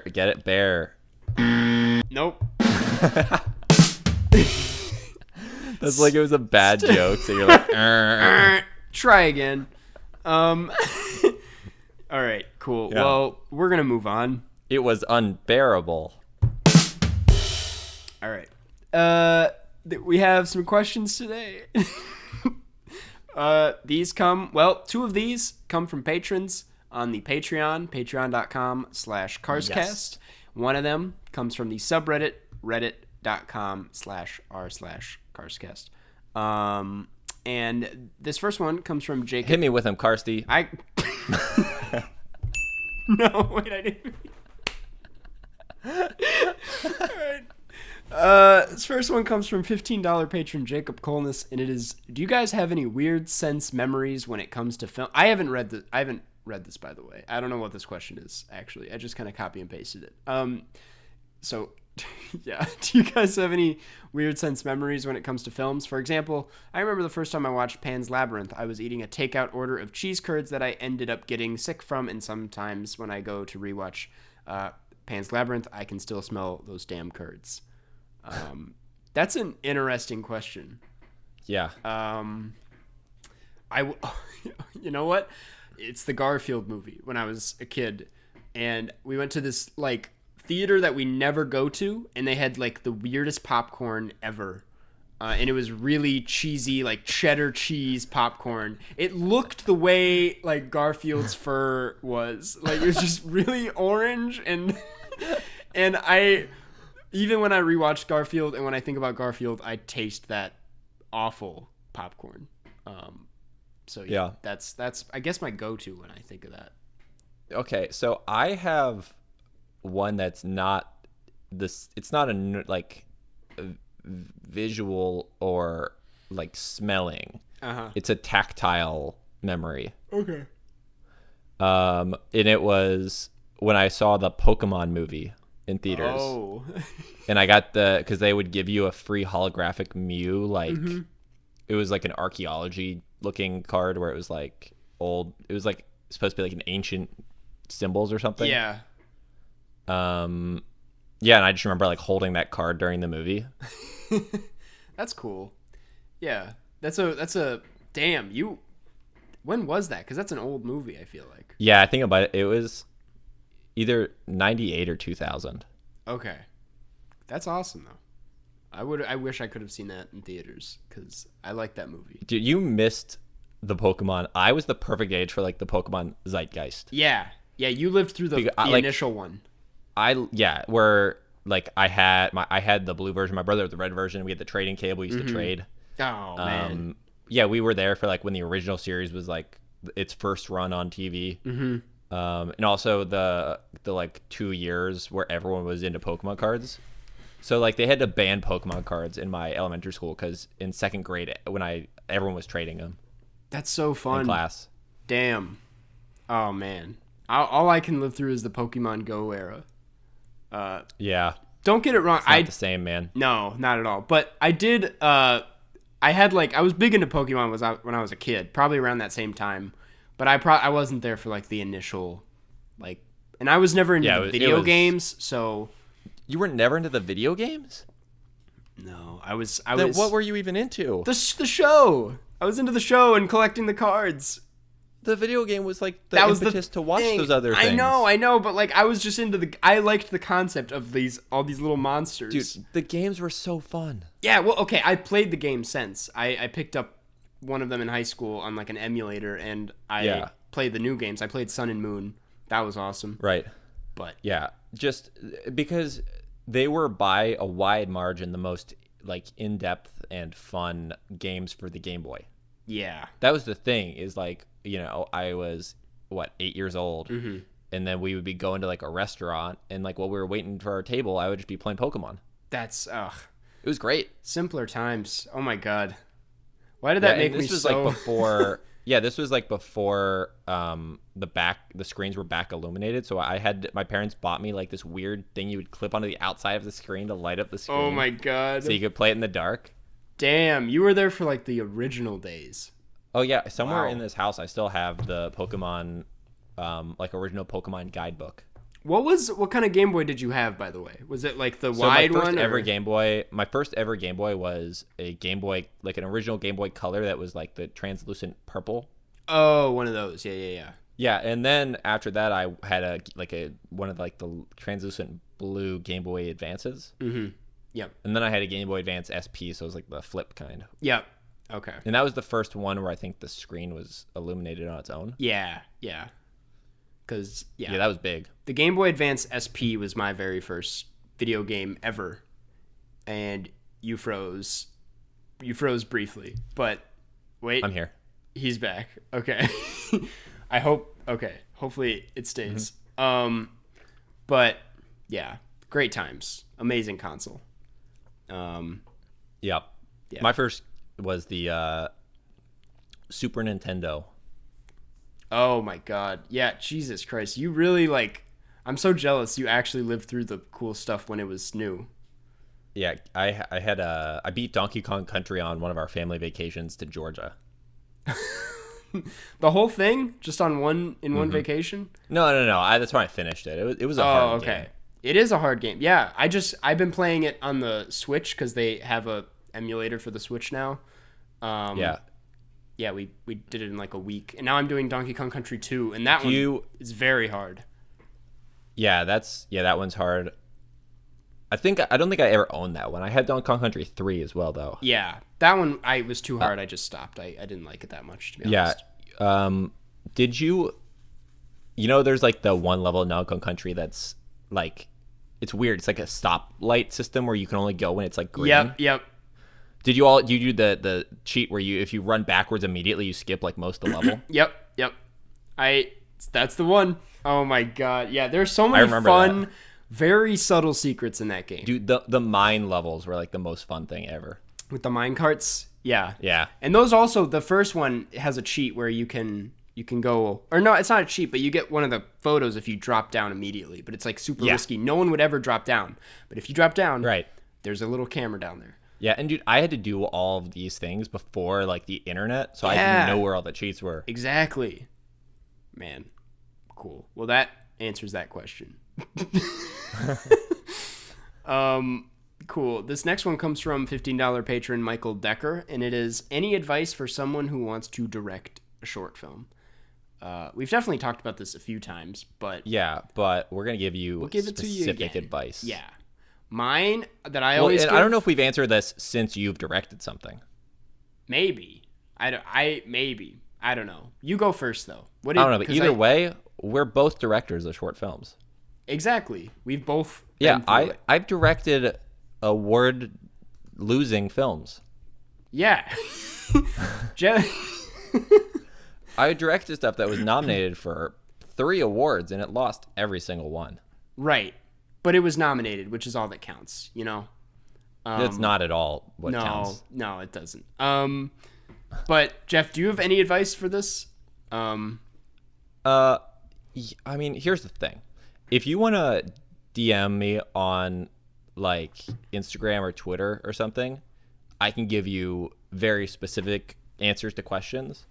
Get it? Bear. Nope. That's like it was a bad joke, so you're like, try again. All right, cool. Yeah. Well, we're going to move on. It was unbearable. All right. We have some questions today. Two of these come from patrons on the patreon.com/Karstcast. Yes. One of them comes from the subreddit, reddit.com/r/Karstcast. And this first one comes from Jacob. Hit me with him, Karsty. No, wait, I didn't. All right. This first one comes from $15 patron Jacob Colness, and it is: do you guys have any weird sense memories when it comes to film? I haven't read this, by the way. I don't know what this question is, actually. I just kind of copy and pasted it. So, yeah. Do you guys have any weird sense memories when it comes to films? For example, I remember the first time I watched Pan's Labyrinth, I was eating a takeout order of cheese curds that I ended up getting sick from, and sometimes when I go to rewatch Pan's Labyrinth, I can still smell those damn curds. That's an interesting question. Yeah. You know what? It's the Garfield movie when I was a kid, and we went to this like theater that we never go to, and they had like the weirdest popcorn ever. And it was really cheesy, like cheddar cheese popcorn. It looked the way like Garfield's fur was. Like it was just really orange, and even when I rewatch Garfield and when I think about Garfield, I taste that awful popcorn. So yeah, that's I guess my go-to when I think of that. Okay, so I have one that's not this. It's not like visual or like smelling. It's a tactile memory. Okay. And it was when I saw the Pokemon movie in theaters. Oh. And I got because they would give you a free holographic Mew, like it was like an archaeology looking card where it was like old. It was like supposed to be like an ancient symbols or something. Yeah. Yeah, and I just remember like holding that card during the movie. That's cool. Yeah. That's a damn, when was that? Because that's an old movie, I feel like. Yeah, I think about it. It was either 98 or 2000. Okay. That's awesome, though. I wish I could have seen that in theaters because I like that movie. Dude, you missed the Pokemon. I was the perfect age for like the Pokemon zeitgeist. Yeah, you lived through the initial one. Where like I had the blue version, my brother had the red version. We had the trading cable. We used to trade. Oh man. Yeah, we were there for like when the original series was like its first run on TV. And also the like 2 years where everyone was into Pokemon cards. So like they had to ban Pokemon cards in my elementary school because in second grade when everyone was trading them. That's so fun. In class. Damn. Oh man. All I can live through is the Pokemon Go era. Yeah. Don't get it wrong. It's not the same, man. No, not at all. But I did. I was big into Pokemon when I was a kid, probably around that same time. But I wasn't there for like the initial, like, and I was never into the video games. So you were never into the video games? No, I was. Then what were you even into? The show. I was into the show and collecting the cards. The video game was like the impetus to watch those other things. I know, but like I was just into I liked the concept of all these little monsters. Dude, the games were so fun. Yeah, well, okay, I played the game since. I picked up one of them in high school on like an emulator, and I played the new games. I played Sun and Moon. That was awesome. Right. But yeah, just because they were by a wide margin the most like in-depth and fun games for the Game Boy. Yeah. That was the thing is like, you know, I was 8 years old, and then we would be going to like a restaurant, and like while we were waiting for our table, I would just be playing Pokemon. That's it was great. Simpler times. Oh my god. Why did that make me so? This was like before. Yeah, this was like before the screens were back illuminated. So my parents bought me like this weird thing you would clip onto the outside of the screen to light up the screen. Oh my god. So you could play it in the dark. Damn, you were there for like the original days. Oh yeah, somewhere in this house I still have the Pokemon like original Pokemon guidebook. What kind of Game Boy did you have, by the way? Was it like the wide one? My first ever Game Boy was a Game Boy, like an original Game Boy Color that was like the translucent purple. Oh, one of those. Yeah. Yeah, and then after that I had one of like the translucent blue Game Boy Advances. Mm-hmm. Yep. And then I had a Game Boy Advance SP, so it was like the flip kind. Yep. Okay. And that was the first one where I think the screen was illuminated on its own. Yeah. Because, yeah, that was big. The Game Boy Advance SP was my very first video game ever. And you froze. You froze briefly. But, wait. I'm here. He's back. Okay. I hope. Okay. Hopefully it stays. Mm-hmm. But, yeah. Great times. Amazing console. Yeah. My first was the Super Nintendo. Oh my god. Yeah, Jesus Christ. You really I'm so jealous you actually lived through the cool stuff when it was new. Yeah, I beat Donkey Kong Country on one of our family vacations to Georgia. The whole thing just on one vacation? No. That's when I finished it. It was a hard game. It is a hard game. Yeah, I've been playing it on the Switch because they have a emulator for the Switch now. Yeah, we did it in like a week, and now I'm doing Donkey Kong Country 2, and that one is very hard. Yeah, that one's hard. I don't think I ever owned that one. I had Donkey Kong Country 3 as well, though. Yeah, that one was too hard. I just stopped. I didn't like it that much, to be honest. Yeah. Did you? There's like the one level in Donkey Kong Country that's like, it's weird. It's like a stoplight system where you can only go when it's like green. Yep. Did you do the cheat where if you run backwards immediately, you skip like most of the level? Yep. That's the one. Oh my god. Yeah, there's so many fun, very subtle secrets in that game. Dude, the mine levels were like the most fun thing ever. With the mine carts? Yeah. Yeah. And those also, the first one has a cheat where you can go, or no, it's not a cheat, but you get one of the photos if you drop down immediately, but it's like super risky. No one would ever drop down. But if you drop down, there's a little camera down there. Yeah, and dude, I had to do all of these things before like the internet, so I didn't know where all the cheats were. Exactly. Man, cool. Well, that answers that question. Cool. This next one comes from $15 patron Michael Decker, and it is, any advice for someone who wants to direct a short film? We've definitely talked about this a few times, but... Yeah, but we're going to give you specific advice. Yeah. Mine that I Well, always and give, I don't know if we've answered this since you've directed something. maybe. Maybe. I don't know. You go first though. I don't know, but either way, we're both directors of short films. Exactly. We've both Yeah, been through it. I've directed award-losing films. Yeah. Jeff. I directed stuff that was nominated for 3 awards, and it lost every single one. Right. But it was nominated, which is all that counts, you know? That's not at all what counts. No, it doesn't. But Jeff, do you have any advice for this? I mean, here's the thing. If you want to DM me on like Instagram or Twitter or something, I can give you very specific answers to questions.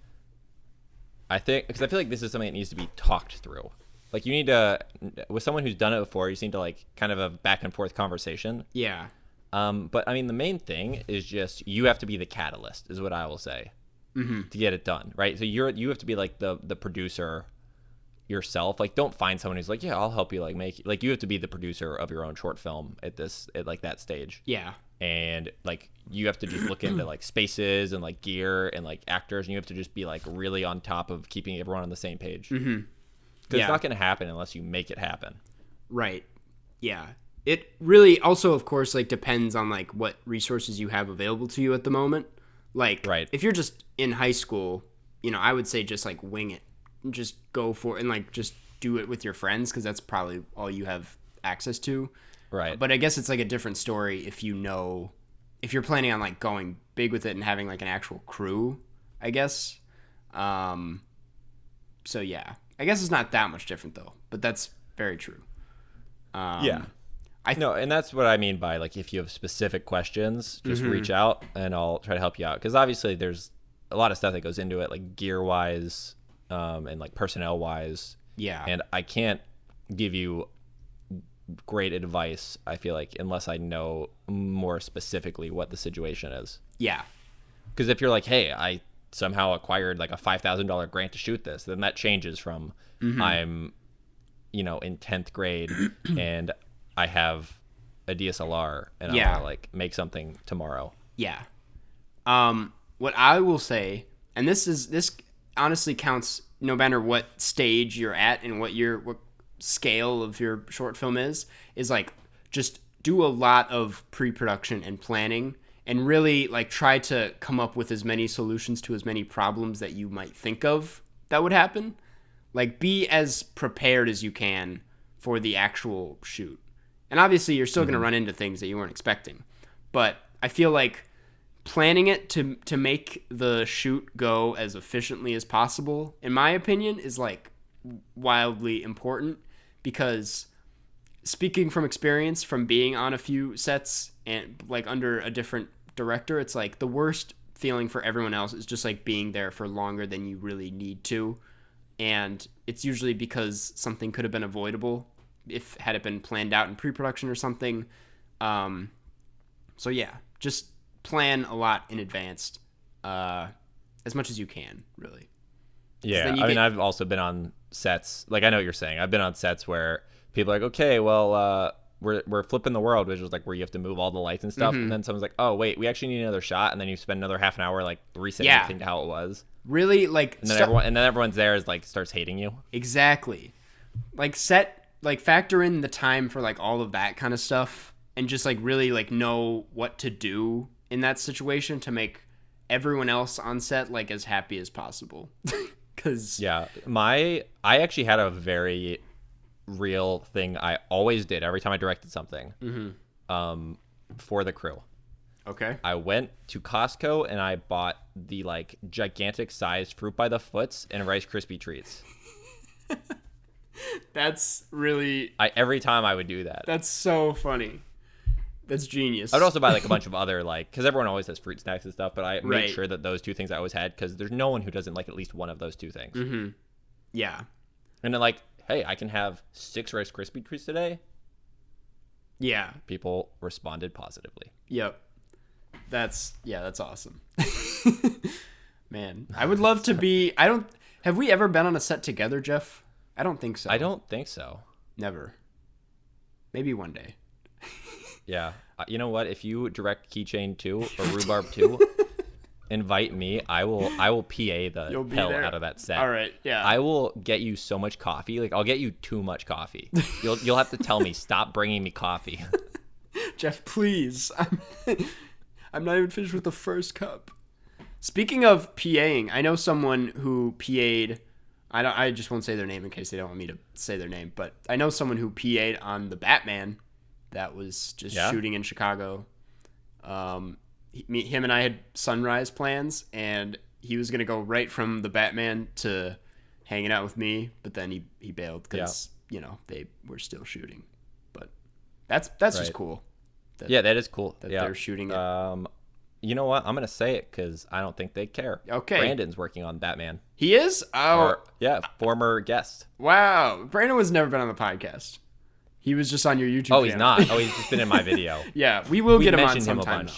I think, because I feel like this is something that needs to be talked through. Like you need to, with someone who's done it before, you just need to like kind of a back and forth conversation. Yeah. But I mean, the main thing is just you have to be the catalyst, is what I will say, to get it done, right? So you have to be like the producer yourself. Like, don't find someone who's like, yeah, I'll help you. Like, you have to be the producer of your own short film at like that stage. Yeah. And like you have to just look into like spaces and like gear and like actors, and you have to just be like really on top of keeping everyone on the same page. Because it's not going to happen unless you make it happen. Right. Yeah. It really also, of course, like depends on like what resources you have available to you at the moment. Like, right. If you're just in high school, you know, I would say just like wing it, just go for it, and like just do it with your friends, because that's probably all you have access to. Right. But I guess it's like a different story if you're planning on like going big with it and having like an actual crew, I guess. So yeah, I guess it's not that much different though, but that's very true. Yeah. No, and that's what I mean by like, if you have specific questions, just reach out and I'll try to help you out. Because obviously there's a lot of stuff that goes into it, like gear wise, and like personnel wise. Yeah. And I can't give you great advice, I feel like, unless I know more specifically what the situation is. Yeah. Because if you're like, hey, I somehow acquired like a $5,000 grant to shoot this, then that changes from I'm, in 10th grade and I have a DSLR and I want to like make something tomorrow. Yeah. What I will say, and this honestly counts no matter what stage you're at and what scale of your short film is like, just do a lot of pre-production and planning, and really like try to come up with as many solutions to as many problems that you might think of that would happen. Like, be as prepared as you can for the actual shoot. And obviously you're still going to run into things that you weren't expecting, but I feel like planning it to make the shoot go as efficiently as possible, in my opinion, is like wildly important. Because speaking from experience, from being on a few sets and like under a different director, it's like the worst feeling for everyone else is just like being there for longer than you really need to. And it's usually because something could have been avoidable had it been planned out in pre-production or something. So yeah, just plan a lot in advance, as much as you can, really. Yeah, I mean, I've also been on sets. Like, I know what you're saying. I've been on sets where people are like, okay, well, we're flipping the world, which is like where you have to move all the lights and stuff. And then someone's like, oh, wait, we actually need another shot. And then you spend another half an hour like resetting everything to how it was. Really, like, and then everyone's there is like starts hating you. Exactly. Like, factor in the time for like all of that kind of stuff, and just like really like know what to do in that situation to make everyone else on set like as happy as possible. Cause I actually had a very real thing I always did every time I directed something for the crew. Okay. I went to Costco and I bought the like gigantic sized fruit by the foots and Rice Krispie treats. That's really... every time I would do that. That's so funny. That's genius. I would also buy like a bunch of other like, because everyone always has fruit snacks and stuff, but I made sure that those two things I always had, because there's no one who doesn't like at least one of those two things. Yeah. And then like, hey, I can have 6 Rice Krispie treats today. Yeah. People responded positively. Yep. That's awesome. Man, I would love to be... Have we ever been on a set together, Jeff? I don't think so. I don't think so. Never. Maybe one day. Yeah. You know what? If you direct Keychain 2 or Rhubarb 2, invite me. I will PA the hell out of that set. All right. Yeah. I will get you so much coffee. Like, I'll get you too much coffee. You'll have to tell me, stop bringing me coffee. Jeff, please. I'm not even finished with the first cup. Speaking of PAing, I know someone who PA'd. I just won't say their name in case they don't want me to say their name, but I know someone who PA'd on the Batman that was just shooting in Chicago. Him and I had sunrise plans, and he was going to go right from the Batman to hanging out with me, but then he bailed because, they were still shooting. But that's just cool. That is cool. That they're shooting it. You know what? I'm going to say it because I don't think they care. Okay. Brandon's working on Batman. He is? Oh. Former guest. Wow. Brandon was never been on the podcast. He was just on your YouTube channel. He's not. Oh, he's just been in my video. Yeah, we will get him on sometime, though.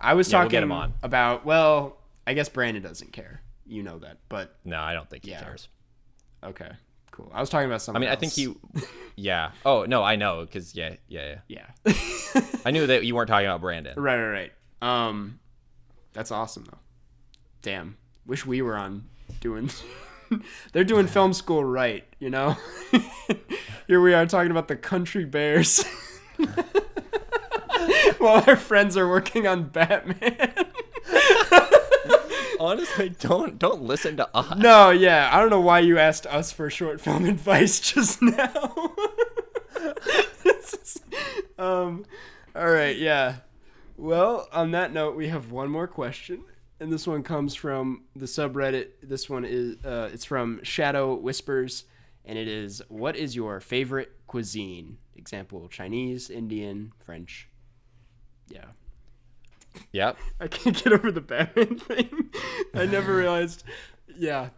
I was talking we'll get him on. about, well, I guess Brandon doesn't care. You know that, but... No, I don't think he cares. Okay, cool. I was talking about something else. I think he... Yeah. Oh, no, I know, because, yeah. I knew that you weren't talking about Brandon. Right. That's awesome, though. Damn. Wish we were on doing... They're doing film school right, Here we are talking about the Country Bears. While our friends are working on Batman. Honestly, don't listen to us. No, yeah. I don't know why you asked us for short film advice just now. All right, yeah. Well, on that note, we have one more question. And this one comes from the subreddit. This one is it's from Shadow Whispers, and it is, what is your favorite cuisine? Example, Chinese, Indian, French. Yeah. Yep. I can't get over the Batman thing. I never realized. Yeah.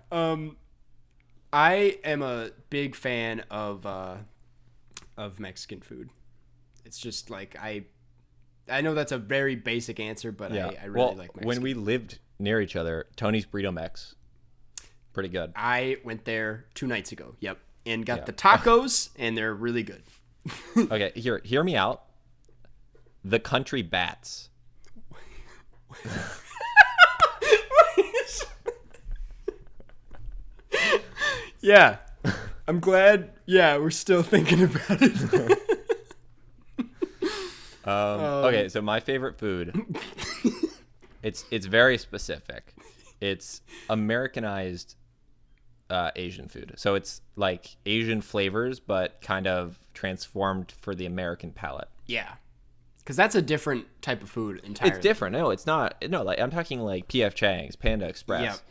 I am a big fan of Mexican food. It's just like I know that's a very basic answer, but I really like Mexican. When we lived near each other, Tony's Burrito Mex, pretty good. I went there 2 nights ago. Yep. And got the tacos, and they're really good. Okay, hear me out. The Country Bats. Yeah. I'm glad. Yeah, we're still thinking about it. Okay, so my favorite food, it's very specific. It's Americanized Asian food. So it's like Asian flavors, but kind of transformed for the American palate. Yeah. Because that's a different type of food entirely. It's different. No, it's not. No, like I'm talking like P.F. Chang's, Panda Express,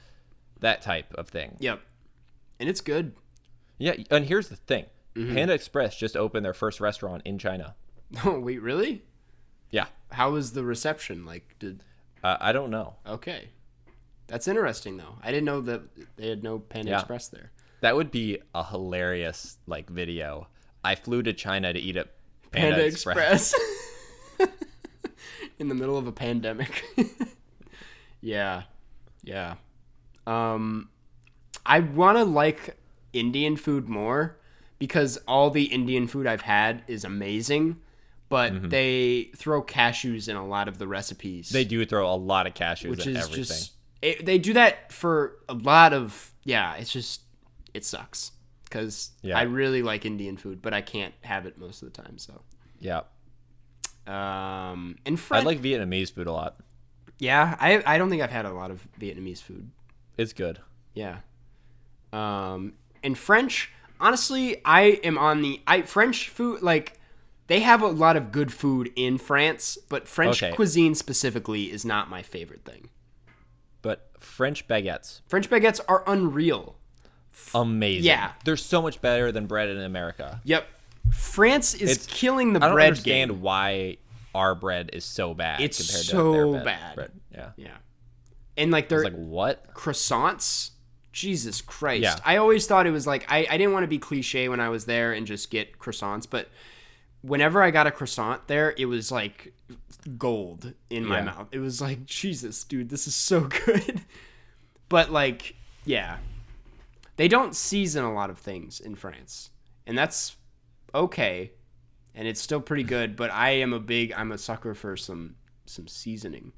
that type of thing. Yep. And it's good. Yeah, and here's the thing. Panda Express just opened their first restaurant in China. Oh, wait, really? Yeah. How was the reception? Like, I don't know. Okay. That's interesting, though. I didn't know that they had no Panda Express there. That would be a hilarious, video. I flew to China to eat at Panda Express. In the middle of a pandemic. Yeah. I want to like Indian food more because all the Indian food I've had is amazing, but they throw cashews in a lot of the recipes. They do throw a lot of cashews which in is everything. Just, they do that for a lot of, it sucks because I really like Indian food, but I can't have it most of the time, so. Yeah. And I like Vietnamese food a lot. Yeah, I don't think I've had a lot of Vietnamese food. It's good. Yeah. And French, honestly, I am on the French food, like they have a lot of good food in France, but French cuisine specifically is not my favorite thing. But French baguettes are unreal. Amazing. Yeah. They're so much better than bread in America. Yep. France is killing the bread game. I don't understand why our bread is so bad compared to their bad. bread. Yeah. And like they're like what? Croissants? Jesus Christ. Yeah. I always thought it was like I didn't want to be cliche when I was there and just get croissants, but whenever I got a croissant there, it was like gold in my mouth. It was like, Jesus, dude, this is so good. But like, yeah. They don't season a lot of things in France. And that's okay. and it's still pretty good. But I'm a sucker for some seasoning.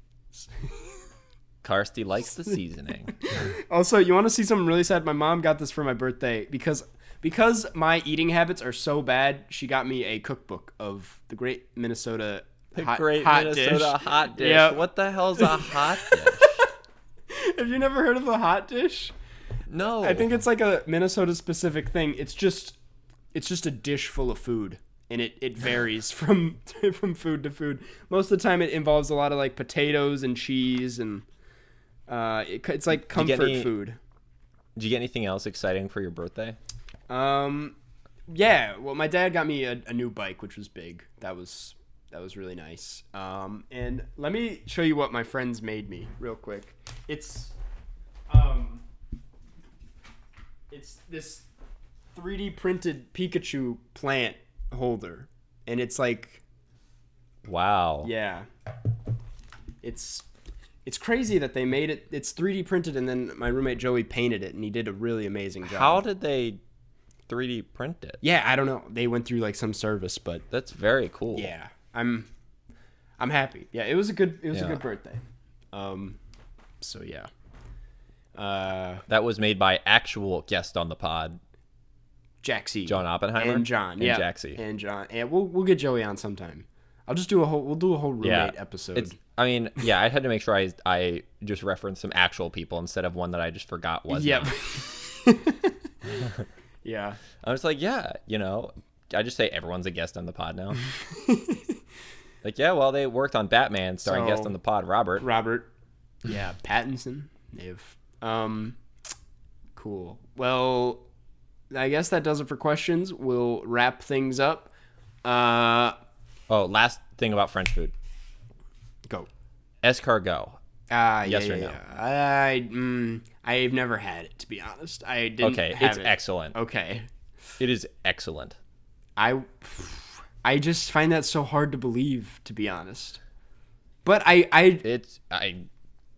Karsty likes the seasoning. Also, you want to see something really sad? My mom got this for my birthday because my eating habits are so bad. She got me a cookbook of the Great Minnesota hot dish. Yep. What the hell is a hot dish? Have you never heard of a hot dish? No. I think it's like a Minnesota specific thing. It's just a dish full of food, and it varies from food to food. Most of the time, it involves a lot of like potatoes and cheese, and it's like comfort food. Did you get anything else exciting for your birthday? Yeah. Well, my dad got me a new bike, which was big. That was really nice. And let me show you what my friends made me real quick. It's this 3D printed Pikachu plant holder, and it's like, wow. Yeah. It's crazy that they made it. It's 3D printed, and then my roommate Joey painted it, and he did a really amazing job. How did they 3D print it? Yeah, I don't know. They went through like some service, but that's very cool. Yeah, I'm happy. Yeah, it was a good birthday. So yeah. That was made by actual guest on the pod, Jaxie, John Oppenheimer, and John, and yeah, Jaxie, and John, and we'll get Joey on sometime. We'll do a whole roommate episode. I had to make sure I just referenced some actual people instead of one that I just forgot was. Yep. Yeah. I was like, yeah, I just say everyone's a guest on the pod now. Like, yeah, well, they worked on Batman, starring guest on the pod, Robert. Yeah, Pattinson. Cool. Well, I guess that does it for questions. We'll wrap things up. Last thing about French food. Go. Escargot. Yes or no? I've never had it, to be honest. I didn't. Okay, it's excellent. Okay. It is excellent. I just find that so hard to believe, to be honest. But I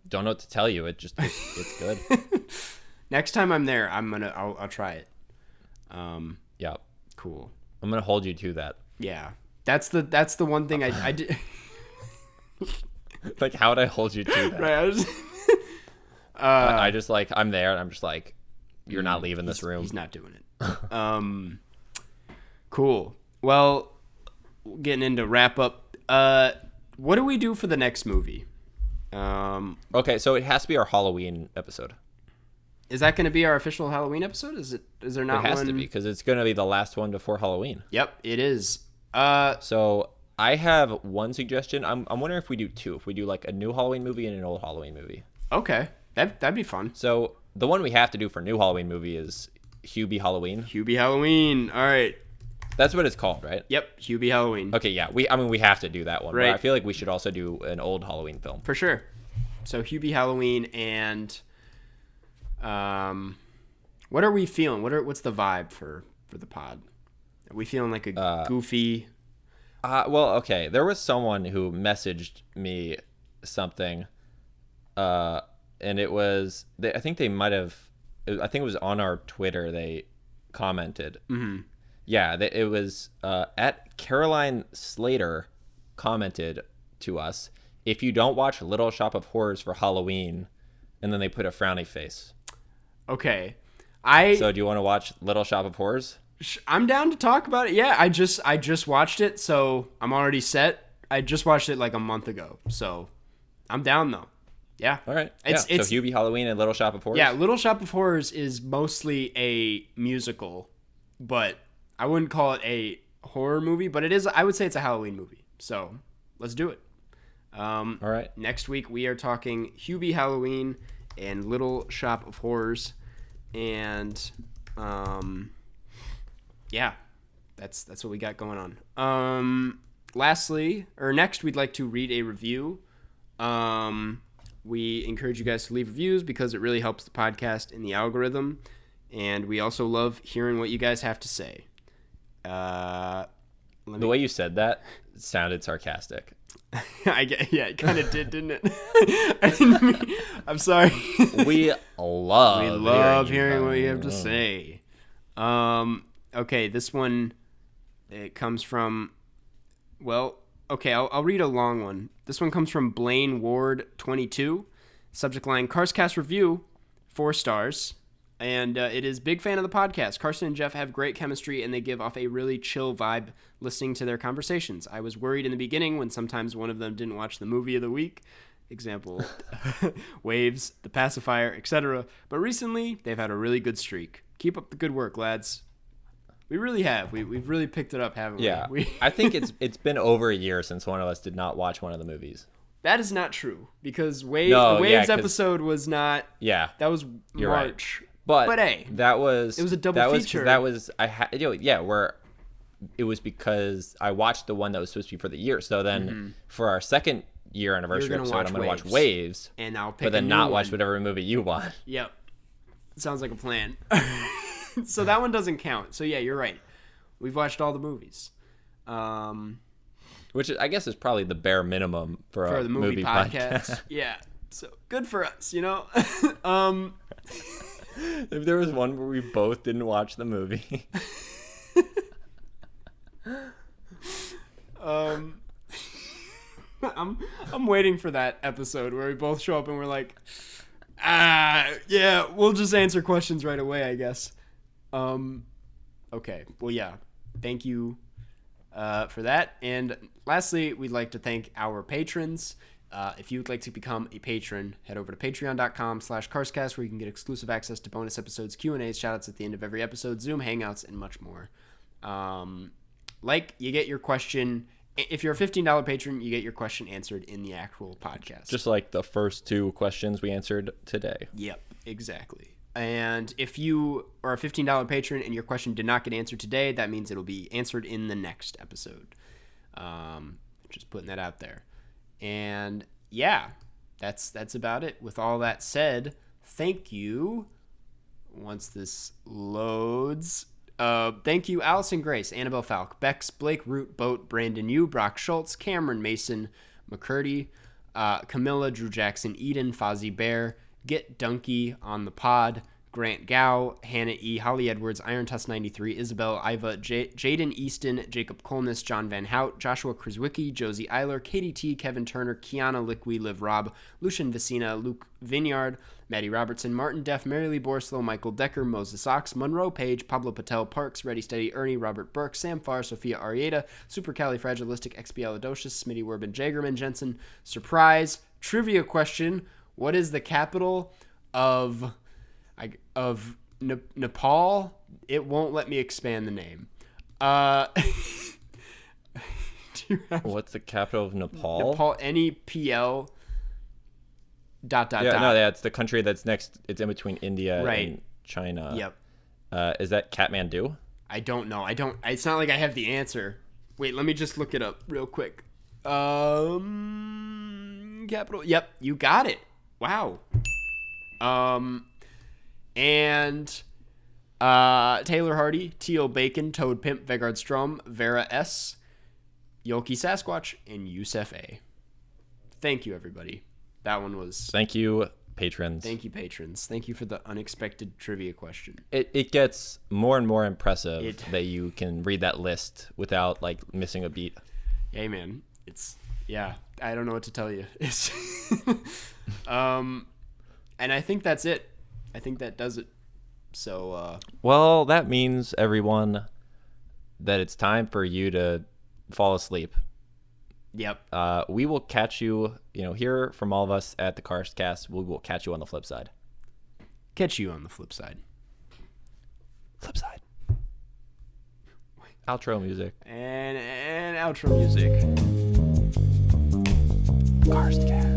don't know what to tell you. It's good. Next time I'm there, I'll try it. Yeah. Cool. I'm gonna hold you to that. Yeah. That's the one thing I did. Like, how would I hold you to that? Right. I just like, I'm there and I'm just like, you're not leaving this room. He's not doing it. Cool. Well, getting into wrap up. What do we do for the next movie? Okay, so it has to be our Halloween episode. Is that going to be our official Halloween episode? Is there not one? It has to be, because it's going to be the last one before Halloween. Yep, it is. So I have one suggestion. I'm wondering if we do two. If we do like a new Halloween movie and an old Halloween movie. Okay, that'd be fun. So the one we have to do for new Halloween movie is Hubie Halloween. Hubie Halloween. All right. That's what it's called, right? Yep, Hubie Halloween. Okay, yeah. We have to do that one. Right. But I feel like we should also do an old Halloween film. For sure. So Hubie Halloween and what are we feeling? What's the vibe for the pod? Are we feeling like a goofy? Well, okay. There was someone who messaged me something, and it was. I think they might have. I think it was on our Twitter. They commented. Mm-hmm. Yeah, it was at Caroline Slater commented to us, if you don't watch Little Shop of Horrors for Halloween, and then they put a frowny face. Okay. So do you want to watch Little Shop of Horrors? I'm down to talk about it. Yeah, I just watched it, so I'm already set. I just watched it like a month ago, so I'm down though. Yeah. All right. So Hubie Halloween and Little Shop of Horrors? Yeah, Little Shop of Horrors is mostly a musical, but I wouldn't call it a horror movie, but it is. I would say it's a Halloween movie. So let's do it. All right. Next week we are talking Hubie Halloween and Little Shop of Horrors, and yeah, that's what we got going on. Next we'd like to read a review. We encourage you guys to leave reviews because it really helps the podcast in the algorithm, and we also love hearing what you guys have to say. The way you said that sounded sarcastic. It kind of did, didn't it? I'm sorry. We love hearing what you have to say. Okay, this one, it comes from Well, okay, I'll read a long one. This one comes from Blaine Ward 22. Subject line, Karstcast review, 4 stars. And it is big fan of the podcast. Karsten and Jeff have great chemistry, and they give off a really chill vibe listening to their conversations. I was worried in the beginning when sometimes one of them didn't watch the movie of the week. Example, Waves, The Pacifier, etc. But recently, they've had a really good streak. Keep up the good work, lads. We really have. We've really picked it up, haven't we? Yeah. I think it's been over a year since one of us did not watch one of the movies. That is not true, because the Waves episode was not. Yeah. That was You're March. Right. But hey, it was a double feature. Where it was because I watched the one that was supposed to be for the year. So then for our second year anniversary episode, I'm going to watch Waves, and I'll pick but then a new not one. watch whatever movie you want. Yep, sounds like a plan. So that one doesn't count. So yeah, you're right. We've watched all the movies. Which I guess is probably the bare minimum for a the movie podcast. Yeah, so good for us, you know. If there was one where we both didn't watch the movie. I'm waiting for that episode where we both show up and we're like, yeah, we'll just answer questions right away, I guess. Okay, well, yeah, thank you for that. And lastly, we'd like to thank our patrons. If you would like to become a patron, head over to patreon.com/Karstcast, where you can get exclusive access to bonus episodes, Q&As, shoutouts at the end of every episode, Zoom hangouts, and much more. You get your question. If you're a $15 patron, you get your question answered in the actual podcast. Just like the first 2 questions we answered today. Yep, exactly. And if you are a $15 patron and your question did not get answered today, that means it'll be answered in the next episode. Just putting that out there. And yeah, that's about it. With all that said, thank you. Once this loads, thank you, Allison Grace, Annabelle Falk, Bex, Blake Root, Boat, Brandon Yu, Brock Schultz, Cameron Mason, McCurdy, Camilla, Drew Jackson, Eden, Fozzie Bear, Get Donkey on the Pod, Grant Gow, Hannah E., Holly Edwards, Iron Tusk 93, Isabel, Iva, Jaden Easton, Jacob Colness, John Van Hout, Joshua Krzyzwicki, Josie Eiler, Katie T., Kevin Turner, Kiana Liqui, Liv Rob, Lucian Vicina, Luke Vineyard, Maddie Robertson, Martin Deff, Marilee Borslow, Michael Decker, Moses Ox, Monroe Page, Pablo Patel, Parks, Ready Steady, Ernie, Robert Burke, Sam Farr, Sophia Arieta, Supercalifragilistic, Expialidocious, Smitty Werbin, Jagerman, Jensen, Surprise, Trivia question, what is the capital of Nepal? It won't let me expand the name. What's the capital of Nepal? Nepal, Nepl. ... No, that's the country that's next. It's in between India and China. Yep. Is that Kathmandu? I don't know. It's not like I have the answer. Wait, let me just look it up real quick. Capital. Yep, you got it. Wow. And Taylor Hardy, T.O. Bacon, Toad Pimp, Vegard Strom, Vera S., Yolki Sasquatch, and Yusef A. Thank you, everybody. That one was... Thank you, patrons. Thank you, patrons. Thank you for the unexpected trivia question. It gets more and more impressive that you can read that list without, missing a beat. Hey, man. Yeah, I don't know what to tell you. It's and I think that's it. I think that does it. So, well, that means, everyone, that it's time for you to fall asleep. Yep. We will catch you, here from all of us at the Karstcast. We will catch you on the flip side. Catch you on the flip side. Flip side. Outro music. And outro music. Karstcast.